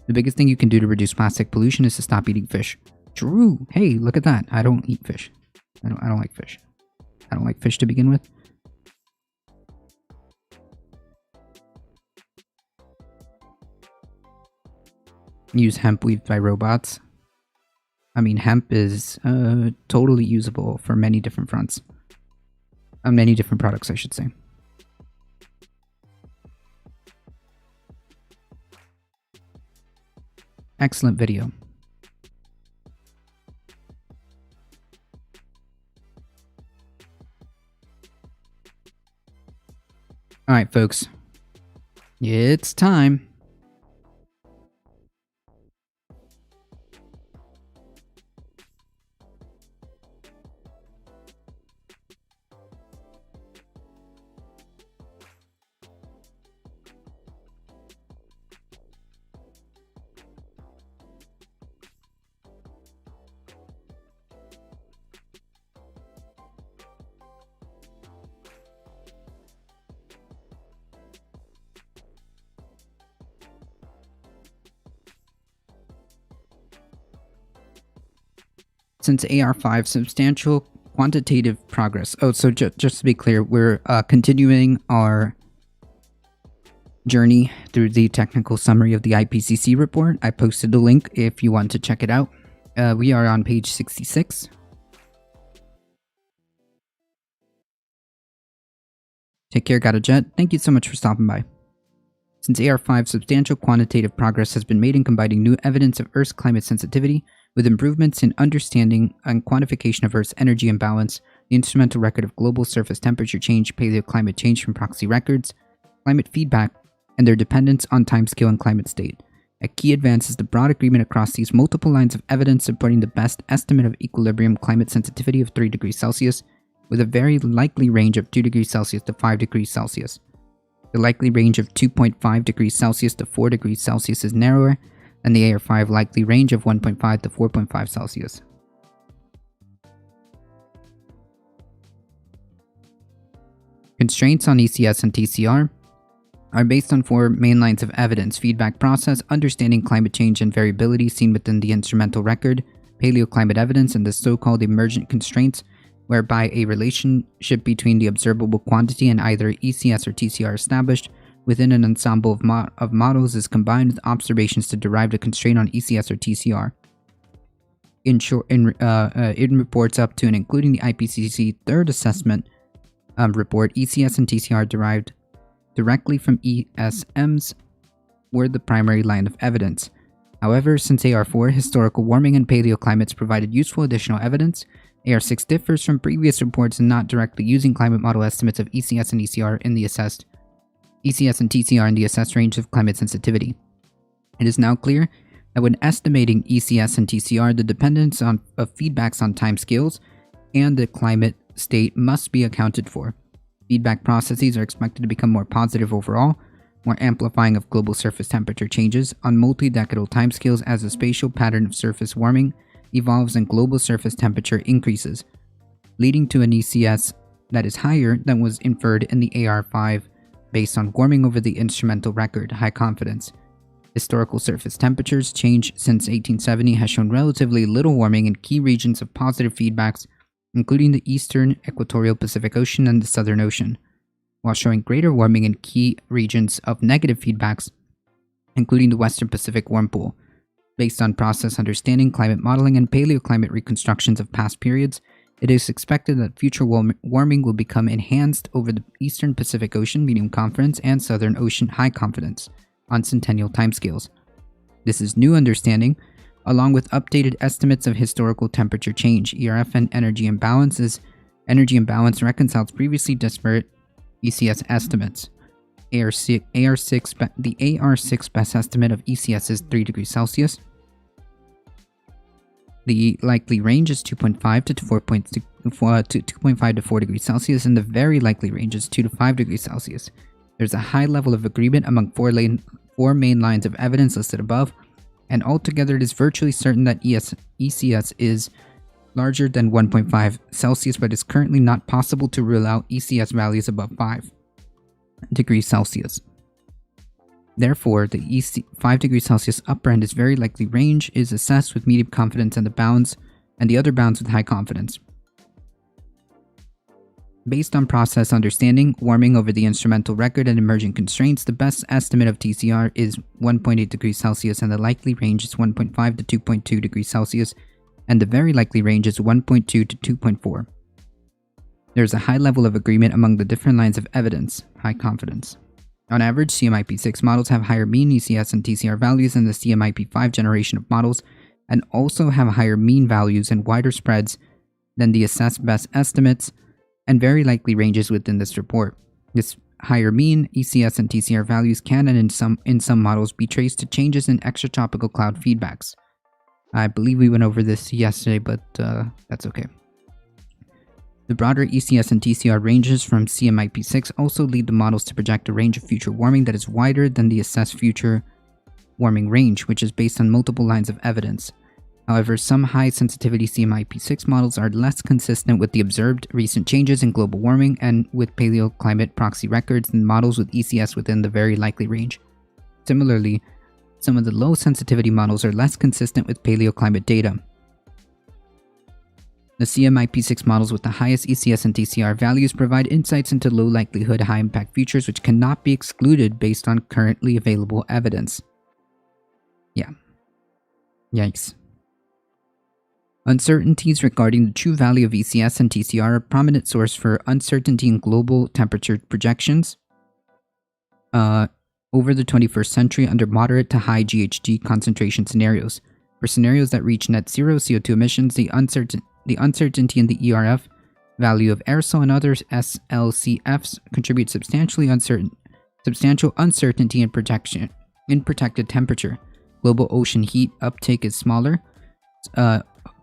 The biggest thing you can do to reduce plastic pollution is to stop eating fish. True. Hey, look at that. I don't eat fish. I don't like fish. I don't like fish to begin with. Use hemp weaved by robots. I mean, hemp is totally usable for many different fronts. Many different products, I should say. Excellent video. Alright, folks. It's time. Since AR5, substantial quantitative progress. Oh, so just to be clear, we're continuing our journey through the technical summary of the IPCC report. I posted a link if you want to check it out. We are on page 66. Take care, got a jet. Thank you so much for stopping by. Since AR5, substantial quantitative progress has been made in combining new evidence of Earth's climate sensitivity with improvements in understanding and quantification of Earth's energy imbalance, the instrumental record of global surface temperature change, paleoclimate change from proxy records, climate feedback, and their dependence on timescale and climate state. A key advance is the broad agreement across these multiple lines of evidence supporting the best estimate of equilibrium climate sensitivity of 3 degrees Celsius, with a very likely range of 2 degrees Celsius to 5 degrees Celsius. The likely range of 2.5 degrees Celsius to 4 degrees Celsius is narrower, and the AR5 likely range of 1.5 to 4.5 Celsius. Constraints on ECS and TCR are based on 4 main lines of evidence: feedback process, understanding climate change and variability seen within the instrumental record, paleoclimate evidence, and the so-called emergent constraints, whereby a relationship between the observable quantity and either ECS or TCR established within an ensemble of models is combined with observations to derive the constraint on ECS or TCR. In short, it reports up to and including the IPCC third assessment report, ECS and TCR derived directly from ESMs were the primary line of evidence. However, since AR4, historical warming and paleoclimates provided useful additional evidence, AR6 differs from previous reports in not directly using climate model estimates of ECS and TCR in the assessed range of climate sensitivity. It is now clear that when estimating ECS and TCR, the dependence of feedbacks on timescales and the climate state must be accounted for. Feedback processes are expected to become more positive overall, more amplifying of global surface temperature changes on multi-decadal timescales as the spatial pattern of surface warming evolves and global surface temperature increases, leading to an ECS that is higher than was inferred in the AR5 based on warming over the instrumental record, high confidence. Historical surface temperatures change since 1870 has shown relatively little warming in key regions of positive feedbacks, including the eastern equatorial Pacific Ocean and the Southern Ocean, while showing greater warming in key regions of negative feedbacks, including the Western Pacific Warm Pool. Based on process understanding, climate modeling, and paleoclimate reconstructions of past periods, it is expected that future warming will become enhanced over the Eastern Pacific Ocean medium confidence and Southern Ocean high confidence on centennial timescales. This is new understanding, along with updated estimates of historical temperature change, ERF, and energy imbalance reconciles previously disparate ECS estimates. The AR6 best estimate of ECS is 3 degrees Celsius. The likely range is 2.5 to 4 degrees Celsius, and the very likely range is 2 to 5 degrees Celsius. There's a high level of agreement among 4 main lines of evidence listed above, and altogether it is virtually certain that ECS is larger than 1.5 Celsius, but it's currently not possible to rule out ECS values above 5 degrees Celsius. Therefore, the 5 degrees Celsius upper end is very likely range is assessed with medium confidence and the other bounds with high confidence. Based on process understanding, warming over the instrumental record, and emergent constraints, the best estimate of TCR is 1.8 degrees Celsius, and the likely range is 1.5 to 2.2 degrees Celsius, and the very likely range is 1.2 to 2.4. There is a high level of agreement among the different lines of evidence, high confidence. On average, CMIP6 models have higher mean ECS and TCR values than the CMIP5 generation of models, and also have higher mean values and wider spreads than the assessed best estimates and very likely ranges within this report. This higher mean ECS and TCR values can, and in some models, be traced to changes in extratropical cloud feedbacks. I believe we went over this yesterday, but that's okay. The broader ECS and TCR ranges from CMIP6 also lead the models to project a range of future warming that is wider than the assessed future warming range, which is based on multiple lines of evidence. However, some high-sensitivity CMIP6 models are less consistent with the observed recent changes in global warming and with paleoclimate proxy records than models with ECS within the very likely range. Similarly, some of the low-sensitivity models are less consistent with paleoclimate data. The CMIP6 models with the highest ECS and TCR values provide insights into low likelihood, high impact futures which cannot be excluded based on currently available evidence. Yeah. Yikes. Uncertainties regarding the true value of ECS and TCR are a prominent source for uncertainty in global temperature projections over the 21st century under moderate to high GHG concentration scenarios. For scenarios that reach net zero CO2 emissions, the uncertainty in the ERF value of aerosol and other SLCFs contribute substantial uncertainty in protected temperature. Global ocean heat uptake is smaller.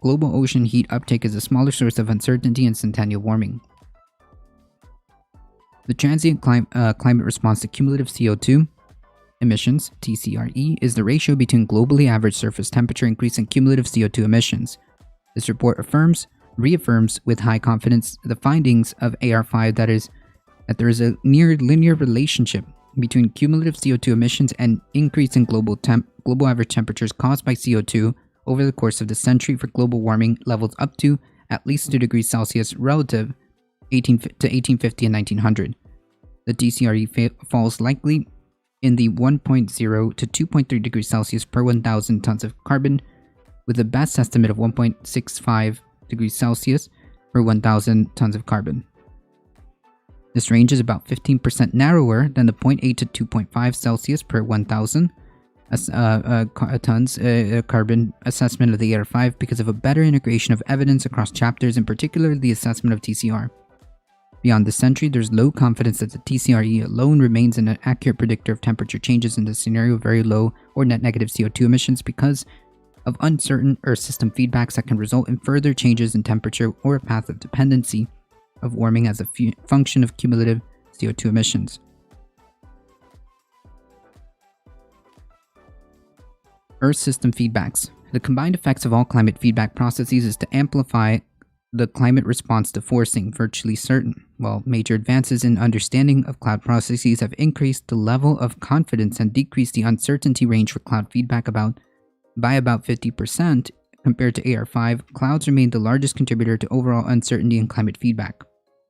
Global ocean heat uptake is a smaller source of uncertainty in centennial warming. The transient climate response to cumulative CO2 emissions, TCRE, is the ratio between globally average surface temperature increase and cumulative CO2 emissions. This report reaffirms with high confidence the findings of AR5 that is that there is a near linear relationship between cumulative CO2 emissions and increase in global average temperatures caused by CO2 over the course of the century for global warming levels up to at least 2 degrees Celsius relative to 1850 and 1900. The TCRE falls likely in the 1.0 to 2.3 degrees Celsius per 1,000 tons of carbon, with a best estimate of 1.65 degrees Celsius per 1,000 tons of carbon. This range is about 15% narrower than the 0.8 to 2.5 Celsius per 1,000 tons carbon assessment of the AR5 because of a better integration of evidence across chapters, in particular the assessment of TCR. Beyond this century, there's low confidence that the TCRE alone remains an accurate predictor of temperature changes in the scenario of very low or net negative CO2 emissions because of uncertain Earth system feedbacks that can result in further changes in temperature or a path of dependency of warming as a function of cumulative CO2 emissions. Earth system feedbacks. The combined effects of all climate feedback processes is to amplify the climate response to forcing, virtually certain. While major advances in understanding of cloud processes have increased the level of confidence and decreased the uncertainty range for cloud feedback by about 50% compared to AR5, clouds remain the largest contributor to overall uncertainty in climate feedback.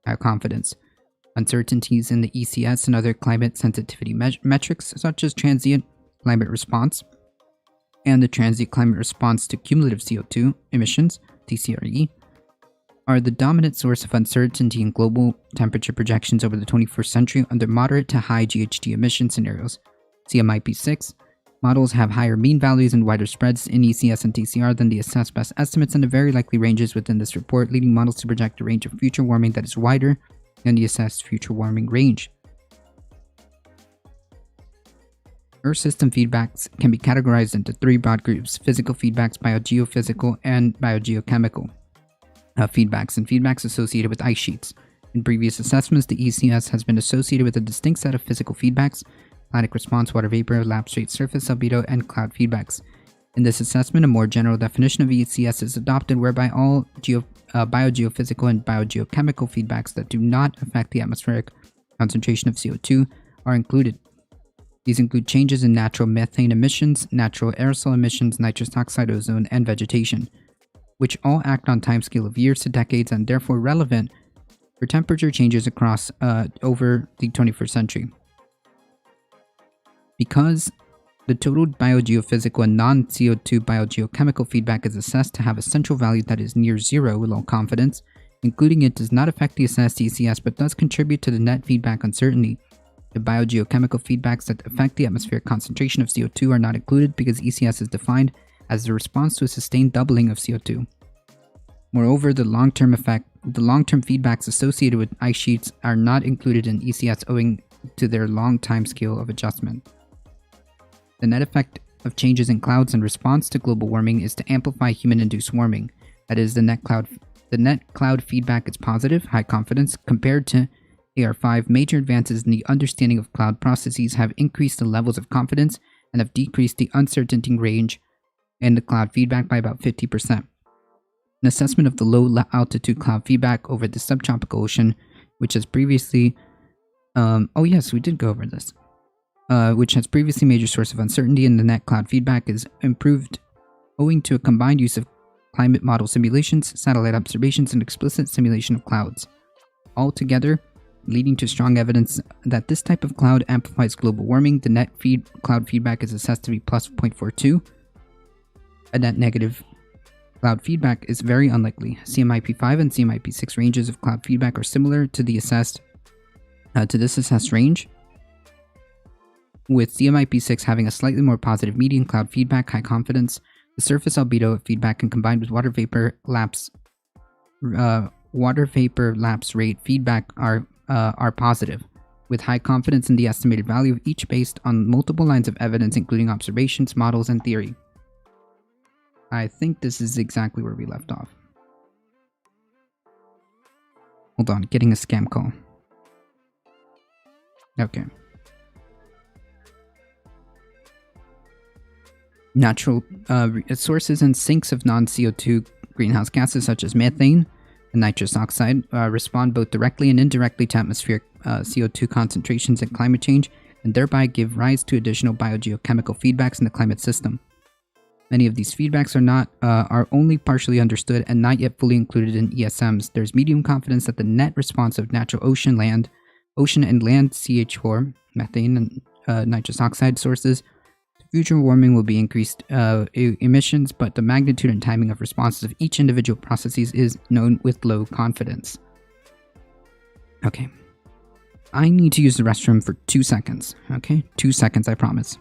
High confidence. Uncertainties in the ECS and other climate sensitivity metrics, such as transient climate response and the transient climate response to cumulative CO2 emissions, TCRE, are the dominant source of uncertainty in global temperature projections over the 21st century under moderate to high GHG emission scenarios. CMIP6 models have higher mean values and wider spreads in ECS and TCR than the assessed best estimates, and the very likely ranges within this report, leading models to project a range of future warming that is wider than the assessed future warming range. Earth system feedbacks can be categorized into three broad groups: physical feedbacks, biogeophysical, and biogeochemical feedbacks, and feedbacks associated with ice sheets. In previous assessments, the ECS has been associated with a distinct set of physical feedbacks: climatic response, water vapor, lapse rate, surface albedo, and cloud feedbacks. In this assessment, a more general definition of ECS is adopted, whereby all biogeophysical and biogeochemical feedbacks that do not affect the atmospheric concentration of CO2 are included. These include changes in natural methane emissions, natural aerosol emissions, nitrous oxide, ozone, and vegetation, which all act on timescale of years to decades and therefore relevant for temperature changes across over the 21st century. Because the total biogeophysical and non-CO2 biogeochemical feedback is assessed to have a central value that is near zero with low confidence, including it does not affect the assessed ECS but does contribute to the net feedback uncertainty. The biogeochemical feedbacks that affect the atmospheric concentration of CO2 are not included because ECS is defined as the response to a sustained doubling of CO2. Moreover, the long-term feedbacks associated with ice sheets are not included in ECS owing to their long time scale of adjustment. The net effect of changes in clouds in response to global warming is to amplify human-induced warming. That is, the net cloud feedback is positive, high confidence. Compared to AR5, major advances in the understanding of cloud processes have increased the levels of confidence and have decreased the uncertainty range in the cloud feedback by about 50%. An assessment of the low-altitude cloud feedback over the subtropical ocean, which has previously... oh yes, we did go over this. Which has previously major source of uncertainty in the net cloud feedback, is improved owing to a combined use of climate model simulations, satellite observations, and explicit simulation of clouds. Altogether, leading to strong evidence that this type of cloud amplifies global warming, the net cloud feedback is assessed to be plus 0.42. A net negative cloud feedback is very unlikely. CMIP5 and CMIP6 ranges of cloud feedback are similar to this assessed range, with CMIP6 having a slightly more positive median cloud feedback, high confidence. The surface albedo feedback and combined with water vapor lapse rate feedback are positive, with high confidence in the estimated value of each based on multiple lines of evidence, including observations, models, and theory. I think this is exactly where we left off. Hold on, getting a scam call. Okay. Natural sources and sinks of non-CO2 greenhouse gases such as methane and nitrous oxide respond both directly and indirectly to atmospheric CO2 concentrations and climate change, and thereby give rise to additional biogeochemical feedbacks in the climate system. Many of these feedbacks are only partially understood and not yet fully included in ESMs. There's medium confidence that the net response of natural ocean and land CH4, methane, and nitrous oxide sources to future warming will be increased emissions, but the magnitude and timing of responses of each individual processes is known with low confidence. Okay. I need to use the restroom for 2 seconds. Okay? 2 seconds, I promise.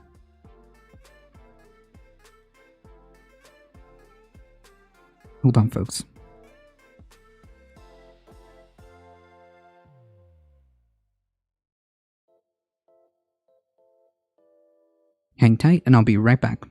Hold on, folks. Hang tight, and I'll be right back.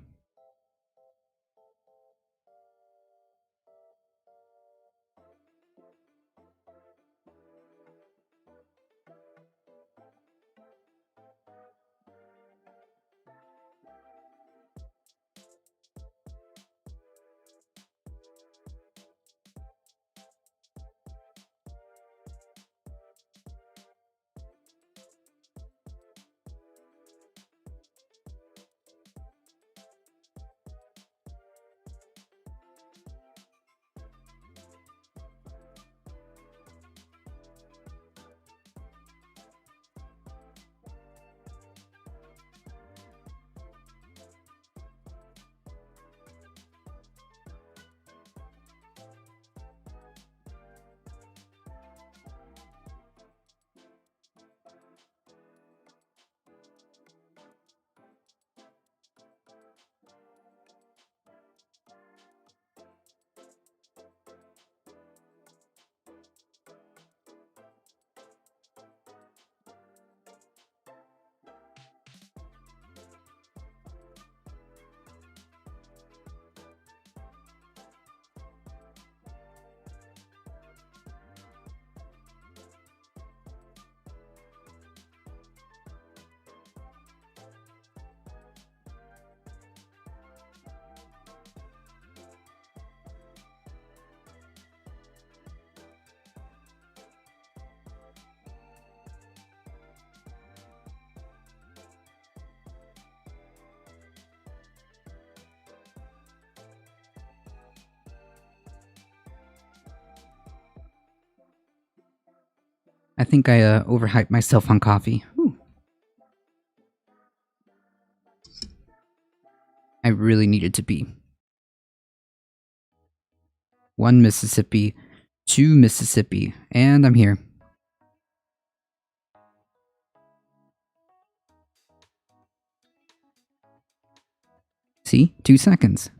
I think I overhyped myself on coffee. Whew. I really needed to pee. 1 Mississippi, 2 Mississippi, and I'm here. See? 2 seconds.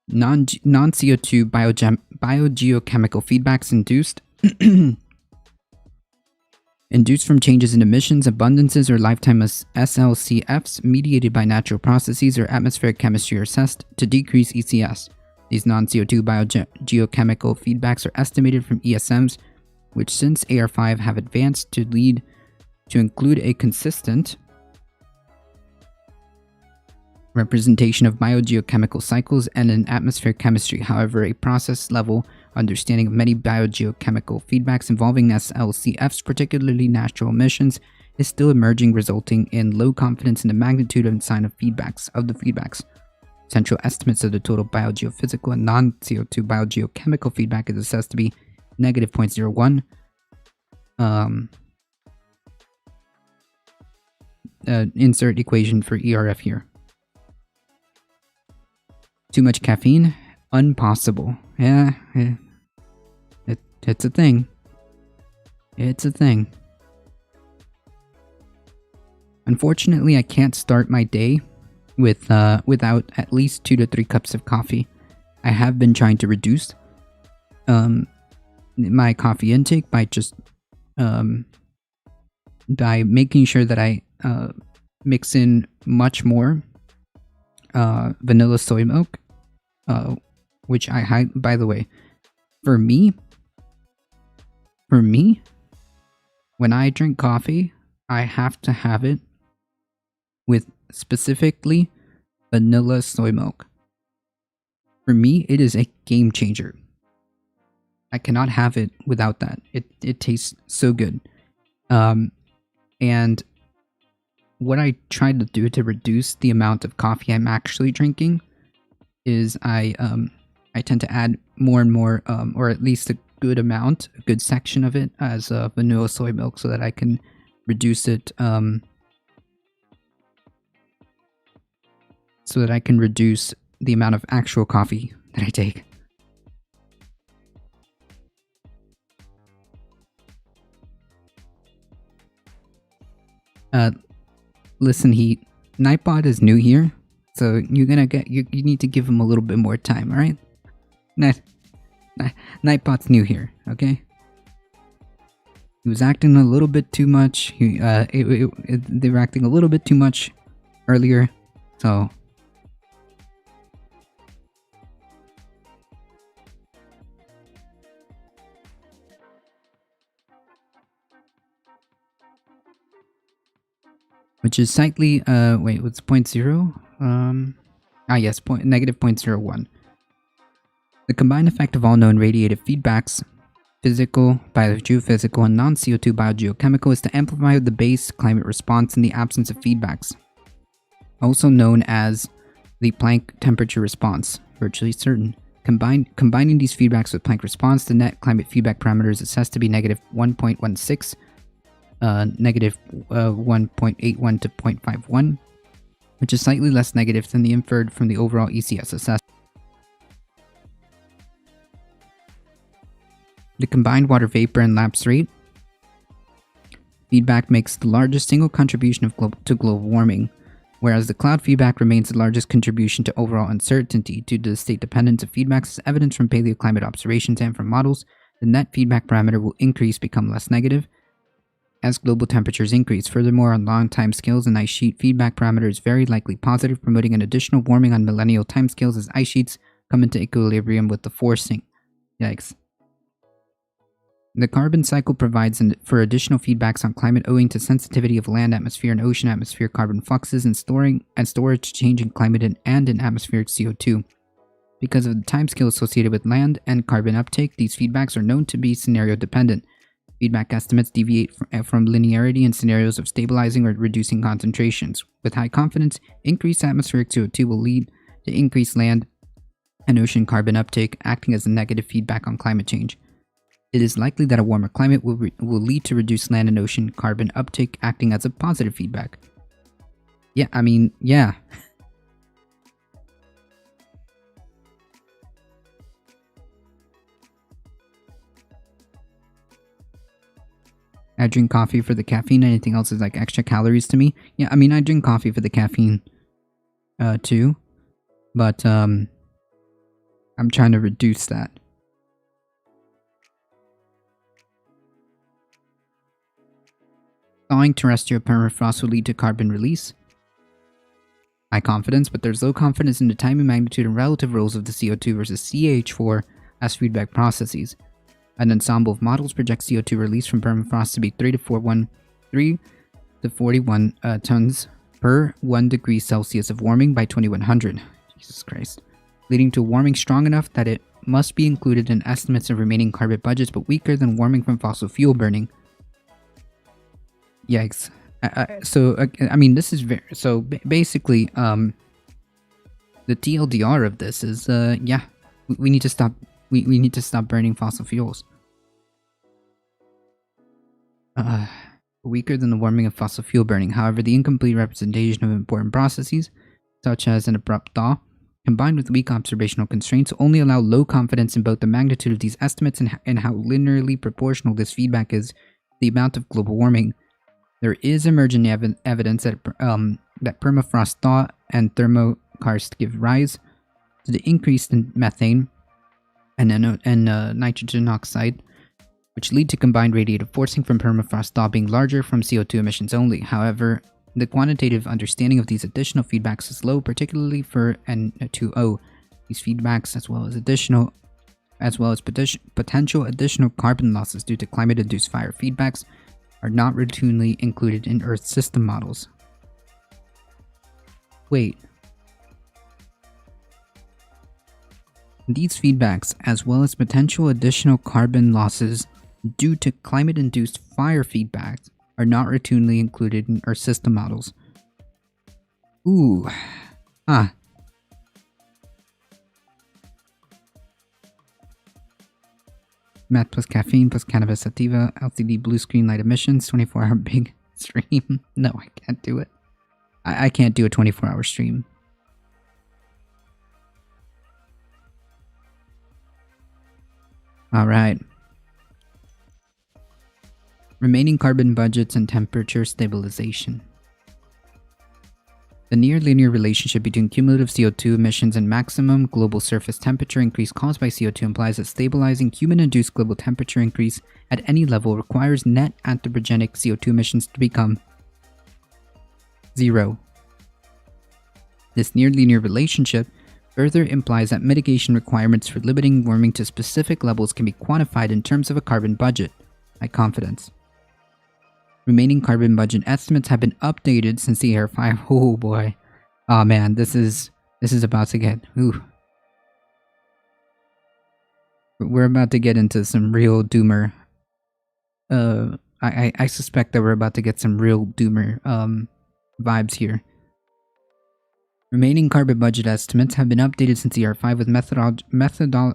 Non-CO2 biogeochemical feedbacks induced from changes in emissions, abundances, or lifetime SLCFs mediated by natural processes or atmospheric chemistry are assessed to decrease ECS. These non-CO2 biogeochemical feedbacks are estimated from ESMs, which since AR5 have advanced to include a consistent representation of biogeochemical cycles and an atmospheric chemistry. However, a process-level understanding of many biogeochemical feedbacks involving SLCFs, particularly natural emissions, is still emerging, resulting in low confidence in the magnitude and sign of the feedbacks. Central estimates of the total biogeophysical and non-CO2 biogeochemical feedback is assessed to be negative 0.01. Insert equation for ERF here. Too much caffeine? Impossible. Yeah. It's a thing. It's a thing. Unfortunately, I can't start my day without at least 2 to 3 cups of coffee. I have been trying to reduce my coffee intake by just by making sure that I mix in much more vanilla soy milk, which by the way, for me, when I drink coffee, I have to have it with specifically vanilla soy milk. For me, it is a game changer. I cannot have it without that. It tastes so good. And what I tried to do to reduce the amount of coffee I'm actually drinking is I tend to add more and more, or at least a good amount, a good section of it as vanilla soy milk, so that I can reduce it. So that I can reduce the amount of actual coffee that I take. Listen, Heat. Nightbot is new here, so you need to give him a little bit more time, alright? Nightbot's new here, okay? He was acting a little bit too much. They were acting a little bit too much earlier, so... Which is slightly, wait, what's 0.0? Yes, negative 0.01. The combined effect of all known radiative feedbacks, physical, biogeophysical, and non-CO2 biogeochemical, is to amplify the base climate response in the absence of feedbacks, also known as the Planck temperature response, virtually certain. Combining these feedbacks with Planck response, the net climate feedback parameter is assessed to be negative 1.16, negative 1.81 to 0.51, which is slightly less negative than the inferred from the overall ECS assessment. The combined water vapor and lapse rate feedback makes the largest single contribution to global warming, whereas the cloud feedback remains the largest contribution to overall uncertainty due to the state dependence of feedbacks as evidence from paleoclimate observations and from models. The net feedback parameter will become less negative as global temperatures increase. Furthermore, on long time scales, an ice sheet feedback parameter is very likely positive, promoting an additional warming on millennial timescales as ice sheets come into equilibrium with the forcing. Yikes. The carbon cycle provides for additional feedbacks on climate owing to sensitivity of land, atmosphere, and ocean atmosphere carbon fluxes and storage change in climate and in atmospheric CO2. Because of the timescale associated with land and carbon uptake, these feedbacks are known to be scenario dependent. Feedback estimates deviate from linearity in scenarios of stabilizing or reducing concentrations. With high confidence, increased atmospheric CO2 will lead to increased land and ocean carbon uptake, acting as a negative feedback on climate change. It is likely that a warmer climate will lead to reduced land and ocean carbon uptake, acting as a positive feedback. Yeah, I mean, yeah. I drink coffee for the caffeine. Anything else is like extra calories to me. Yeah, I mean, I drink coffee for the caffeine, too. But, I'm trying to reduce that. Thawing terrestrial permafrost will lead to carbon release. High confidence, but there's low confidence in the time and magnitude and relative roles of the CO2 versus CH4 as feedback processes. An ensemble of models projects CO2 release from permafrost to be 3 to 41 tons per 1 degree Celsius of warming by 2100. Jesus Christ. Leading to warming strong enough that it must be included in estimates of remaining carbon budgets, but weaker than warming from fossil fuel burning. Yikes. I mean, this is very... So, basically, the TLDR of this is, yeah, we need to stop... We need to stop burning fossil fuels. Weaker than the warming of fossil fuel burning. However, the incomplete representation of important processes, such as an abrupt thaw, combined with weak observational constraints, only allow low confidence in both the magnitude of these estimates and how linearly proportional this feedback is to the amount of global warming. There is emerging evidence that permafrost thaw and thermokarst give rise to the increase in methane and nitrogen oxide, which lead to combined radiative forcing from permafrost thaw being larger from CO2 emissions only. However, the quantitative understanding of these additional feedbacks is low, particularly for N2O. These feedbacks, as well as potential additional carbon losses due to climate-induced fire feedbacks, are not routinely included in Earth system models. Wait. These feedbacks, as well as potential additional carbon losses due to climate-induced fire feedbacks, are not routinely included in our system models. Ooh. Ah. Math plus caffeine plus cannabis sativa, LCD blue screen light emissions, 24-hour big stream. No, I can't do it. I can't do a 24-hour stream. Alright. Remaining carbon budgets and temperature stabilization. The near-linear relationship between cumulative CO2 emissions and maximum global surface temperature increase caused by CO2 implies that stabilizing human-induced global temperature increase at any level requires net anthropogenic CO2 emissions to become 0. This near-linear relationship further implies that mitigation requirements for limiting warming to specific levels can be quantified in terms of a carbon budget. High confidence. Remaining carbon budget estimates have been updated since the Air 5. Oh boy. Oh man, this is about to get... Ooh. We're about to get into some real doomer. I suspect that we're about to get some real doomer vibes here. Remaining carbon budget estimates have been updated since the ER5 with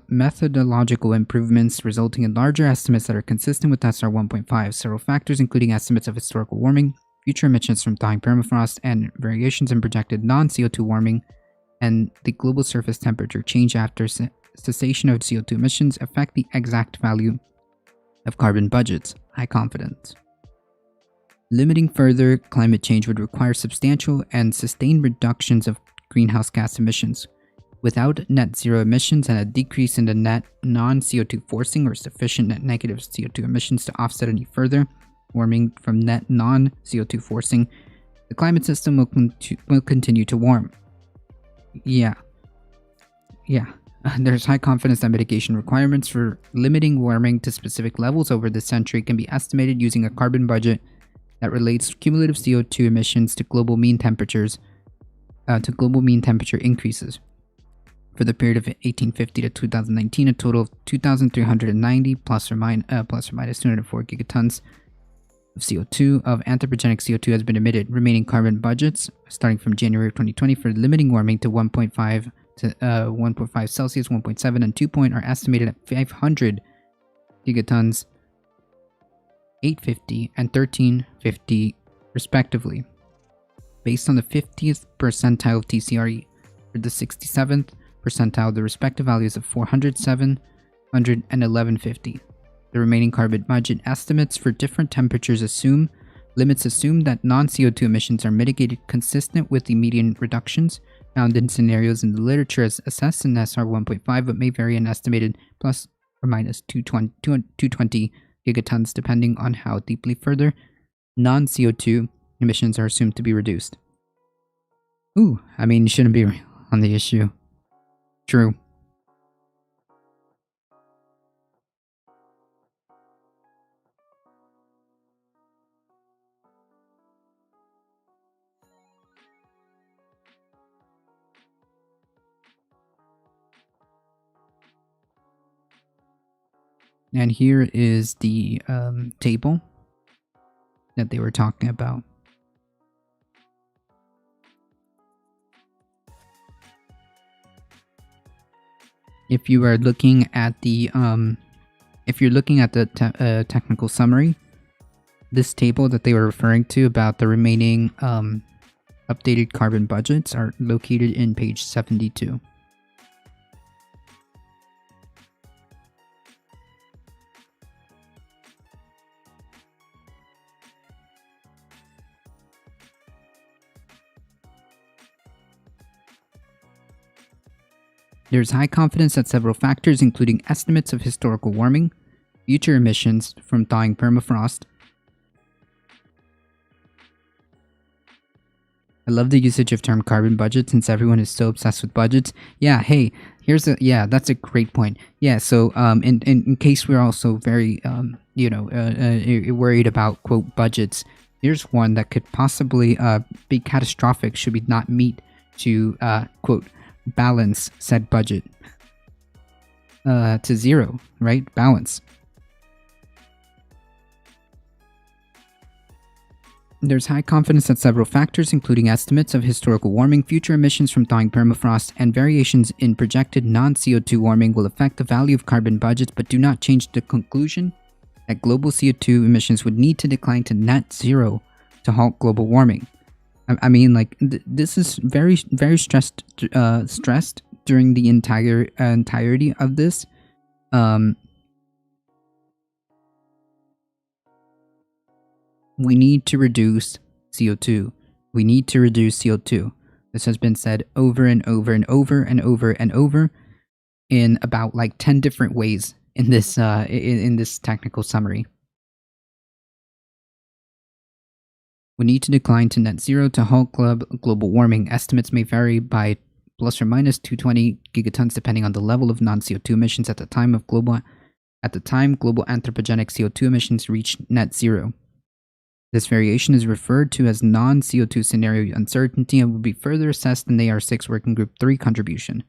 methodological improvements resulting in larger estimates that are consistent with SR 1.5. Several factors including estimates of historical warming, future emissions from thawing permafrost, and variations in projected non-CO2 warming, and the global surface temperature change after cessation of CO2 emissions affect the exact value of carbon budgets. High confidence. Limiting further climate change would require substantial and sustained reductions of greenhouse gas emissions. Without net zero emissions and a decrease in the net non-CO2 forcing or sufficient net negative CO2 emissions to offset any further warming from net non-CO2 forcing, the climate system will continue to warm. Yeah. There's high confidence that mitigation requirements for limiting warming to specific levels over the century can be estimated using a carbon budget that relates cumulative CO2 emissions to global mean temperatures, temperature increases. For the period of 1850 to 2019, a total of 2,390 plus or minus 204 gigatons of CO2 of anthropogenic CO2 has been emitted. Remaining carbon budgets, starting from January of 2020, for limiting warming to 1.5 to 1.5 Celsius, 1.7, and 2 point are estimated at 500 gigatons, 850 and 1350 respectively, based on the 50th percentile of TCRE. For the 67th percentile, the respective values of 400, 700, and 1150. The remaining carbon budget estimates for different temperatures assume that non-CO2 emissions are mitigated consistent with the median reductions found in scenarios in the literature as assessed in SR 1.5, but may vary an estimated plus or minus 220 gigatons depending on how deeply further non-CO2 emissions are assumed to be reduced. Ooh, I mean, you shouldn't be on the issue. True. And here is the table that they were talking about. If you are looking at the technical summary, this table that they were referring to about the remaining updated carbon budgets are located in page 72. There is high confidence that several factors, including estimates of historical warming, future emissions from thawing permafrost. I love the usage of term carbon budget since everyone is so obsessed with budgets. Yeah, hey, that's a great point. Yeah, so in case we're also very worried about quote budgets, here's one that could possibly be catastrophic should we not meet to, quote, balance said budget to zero, right? Balance. There's high confidence that several factors, including estimates of historical warming, future emissions from thawing permafrost, and variations in projected non-CO2 warming will affect the value of carbon budgets, but do not change the conclusion that global CO2 emissions would need to decline to net zero to halt global warming. I mean, like, this is very, very stressed during the entirety of this. We need to reduce CO2. We need to reduce CO2. This has been said over and over and over and over and over in about like 10 different ways in this in this technical summary. We need to decline to net zero to halt global warming. Estimates may vary by plus or minus 220 gigatons depending on the level of non-CO2 emissions at the time global anthropogenic CO2 emissions reach net zero. This variation is referred to as non-CO2 scenario uncertainty and will be further assessed in the AR6 Working Group 3 contribution.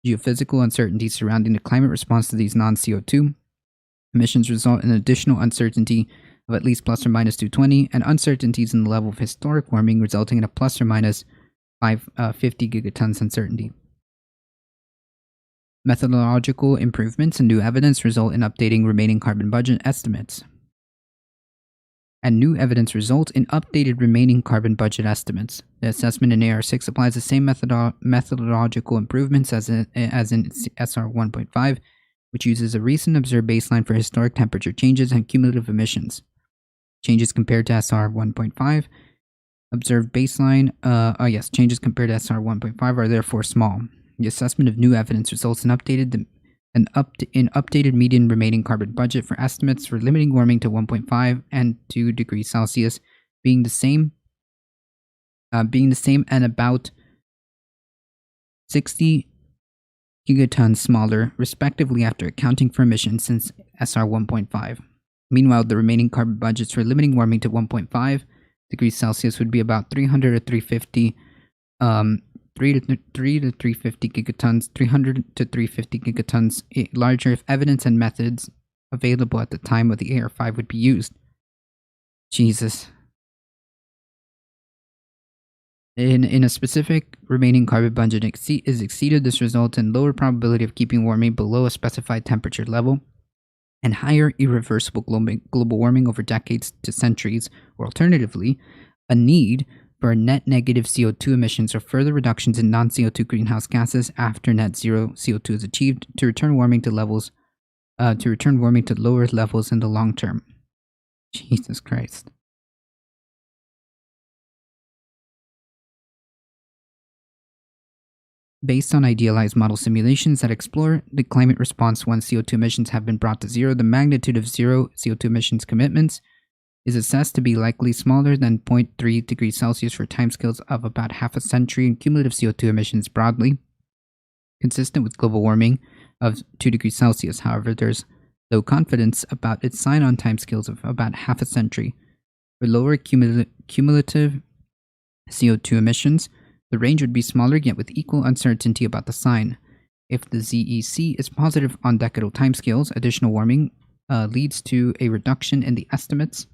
Geophysical uncertainties surrounding the climate response to these non-CO2 emissions result in additional uncertainty of at least plus or minus 220, and uncertainties in the level of historic warming resulting in a plus or minus 50 gigatons uncertainty. Methodological improvements and new evidence result in updating remaining carbon budget estimates. And new evidence results in updated remaining carbon budget estimates. The assessment in AR6 applies the same methodological improvements as in SR 1.5, which uses a recent observed baseline for historic temperature changes and cumulative emissions. Changes compared to SR 1.5, observed baseline, changes compared to SR 1.5 are therefore small. The assessment of new evidence results in updated median remaining carbon budget for estimates for limiting warming to 1.5 and 2 degrees Celsius being the same and about 60 gigatons smaller, respectively, after accounting for emissions since SR 1.5. Meanwhile, the remaining carbon budgets for limiting warming to 1.5 degrees Celsius would be about 300 to 350 gigatons, 300 to 350 gigatons larger if evidence and methods available at the time of the AR5 would be used. Jesus. In a specific remaining carbon budget is exceeded, this results in lower probability of keeping warming below a specified temperature level and higher irreversible global warming over decades to centuries, or alternatively, a need for net negative CO2 emissions or further reductions in non-CO2 greenhouse gases after net zero CO2 is achieved to return warming to lower levels in the long term. Jesus Christ. Based on idealized model simulations that explore the climate response once CO2 emissions have been brought to zero, the magnitude of zero CO2 emissions commitments is assessed to be likely smaller than 0.3 degrees Celsius for timescales of about half a century, and cumulative CO2 emissions broadly consistent with global warming of 2 degrees Celsius. However, there's low confidence about its sign-on timescales of about half a century. For lower cumulative CO2 emissions, the range would be smaller, yet with equal uncertainty about the sign. If the ZEC is positive on decadal timescales, additional warming leads to a reduction in the estimates.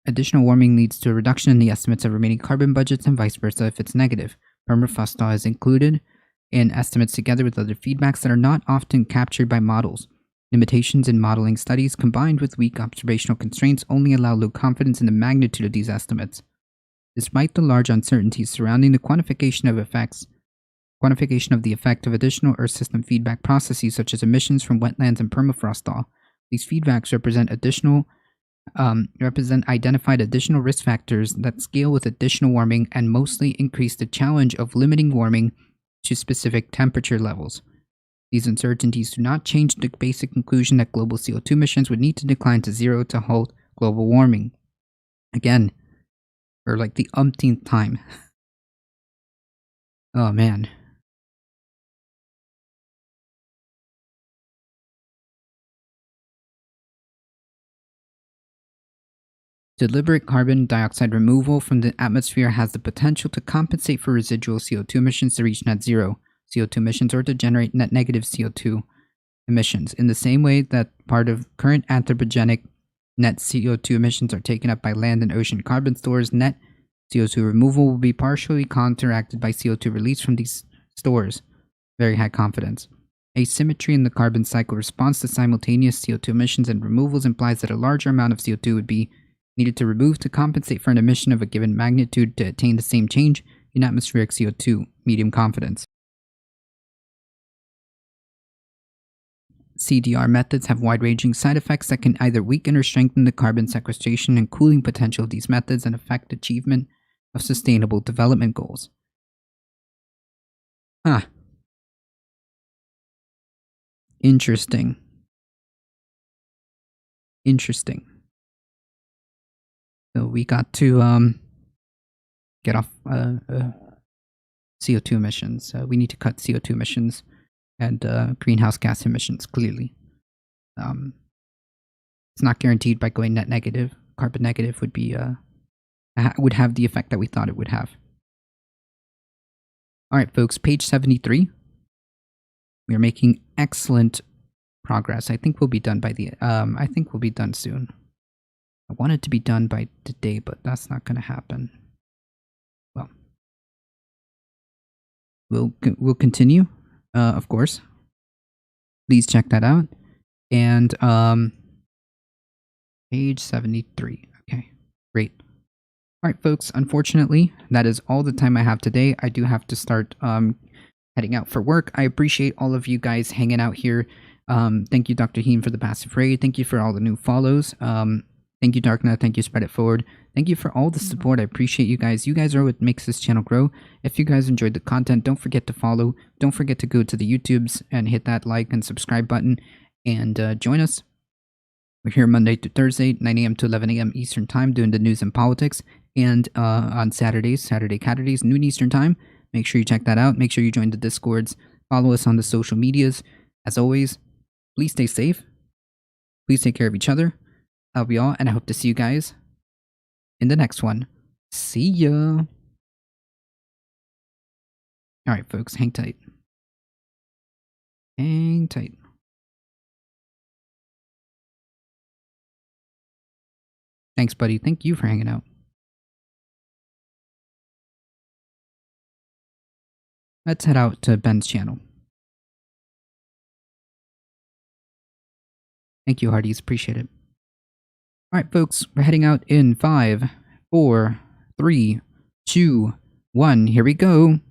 Additional warming leads to a reduction in the estimates of remaining carbon budgets, and vice versa if it's negative. Permafrost thaw is included in estimates together with other feedbacks that are not often captured by models. Limitations in modeling studies combined with weak observational constraints only allow low confidence in the magnitude of these estimates. Despite the large uncertainties surrounding the quantification of the effect of additional Earth system feedback processes such as emissions from wetlands and permafrost thaw, these feedbacks represent identified additional risk factors that scale with additional warming and mostly increase the challenge of limiting warming to specific temperature levels. These uncertainties do not change the basic conclusion that global CO2 emissions would need to decline to zero to halt global warming. Again, for like the umpteenth time. Oh man. Deliberate carbon dioxide removal from the atmosphere has the potential to compensate for residual CO2 emissions to reach net zero CO2 emissions or to generate net negative CO2 emissions. In the same way that part of current anthropogenic net CO2 emissions are taken up by land and ocean carbon stores, net CO2 removal will be partially counteracted by CO2 release from these stores. Very high confidence. Asymmetry in the carbon cycle response to simultaneous CO2 emissions and removals implies that a larger amount of CO2 would be needed to remove to compensate for an emission of a given magnitude to attain the same change in atmospheric CO2. Medium confidence. CDR methods have wide-ranging side effects that can either weaken or strengthen the carbon sequestration and cooling potential of these methods and affect achievement of sustainable development goals. Interesting. So we got to get off CO2 emissions. We need to cut CO2 emissions and greenhouse gas emissions, clearly. It's not guaranteed by going net negative. Carbon negative would be would have the effect that we thought it would have. Alright folks, page 73. We are making excellent progress. I think we'll be done by I think we'll be done soon. I want it to be done by today, but that's not going to happen. Well, we'll continue, of course. Please check that out. And page 73. Okay, great. All right, folks. Unfortunately, that is all the time I have today. I do have to start heading out for work. I appreciate all of you guys hanging out here. Thank you, Dr. Heem, for the passive raid. Thank you for all the new follows. Thank you, Darkna. Thank you, Spread It Forward. Thank you for all the support. I appreciate you guys. You guys are what makes this channel grow. If you guys enjoyed the content, don't forget to follow. Don't forget to go to the YouTubes and hit that like and subscribe button and join us. We're here Monday to Thursday, 9 a.m. to 11 a.m. Eastern Time, doing the news and politics. And on Saturdays, Saturday Caturdays, noon Eastern Time. Make sure you check that out. Make sure you join the Discords. Follow us on the social medias. As always, please stay safe. Please take care of each other. Love y'all, and I hope to see you guys in the next one. See ya! Alright, folks, hang tight. Hang tight. Thanks, buddy. Thank you for hanging out. Let's head out to Ben's channel. Thank you, Hardies. Appreciate it. Alright, folks, we're heading out in 5, 4, 3, 2, 1. Here we go.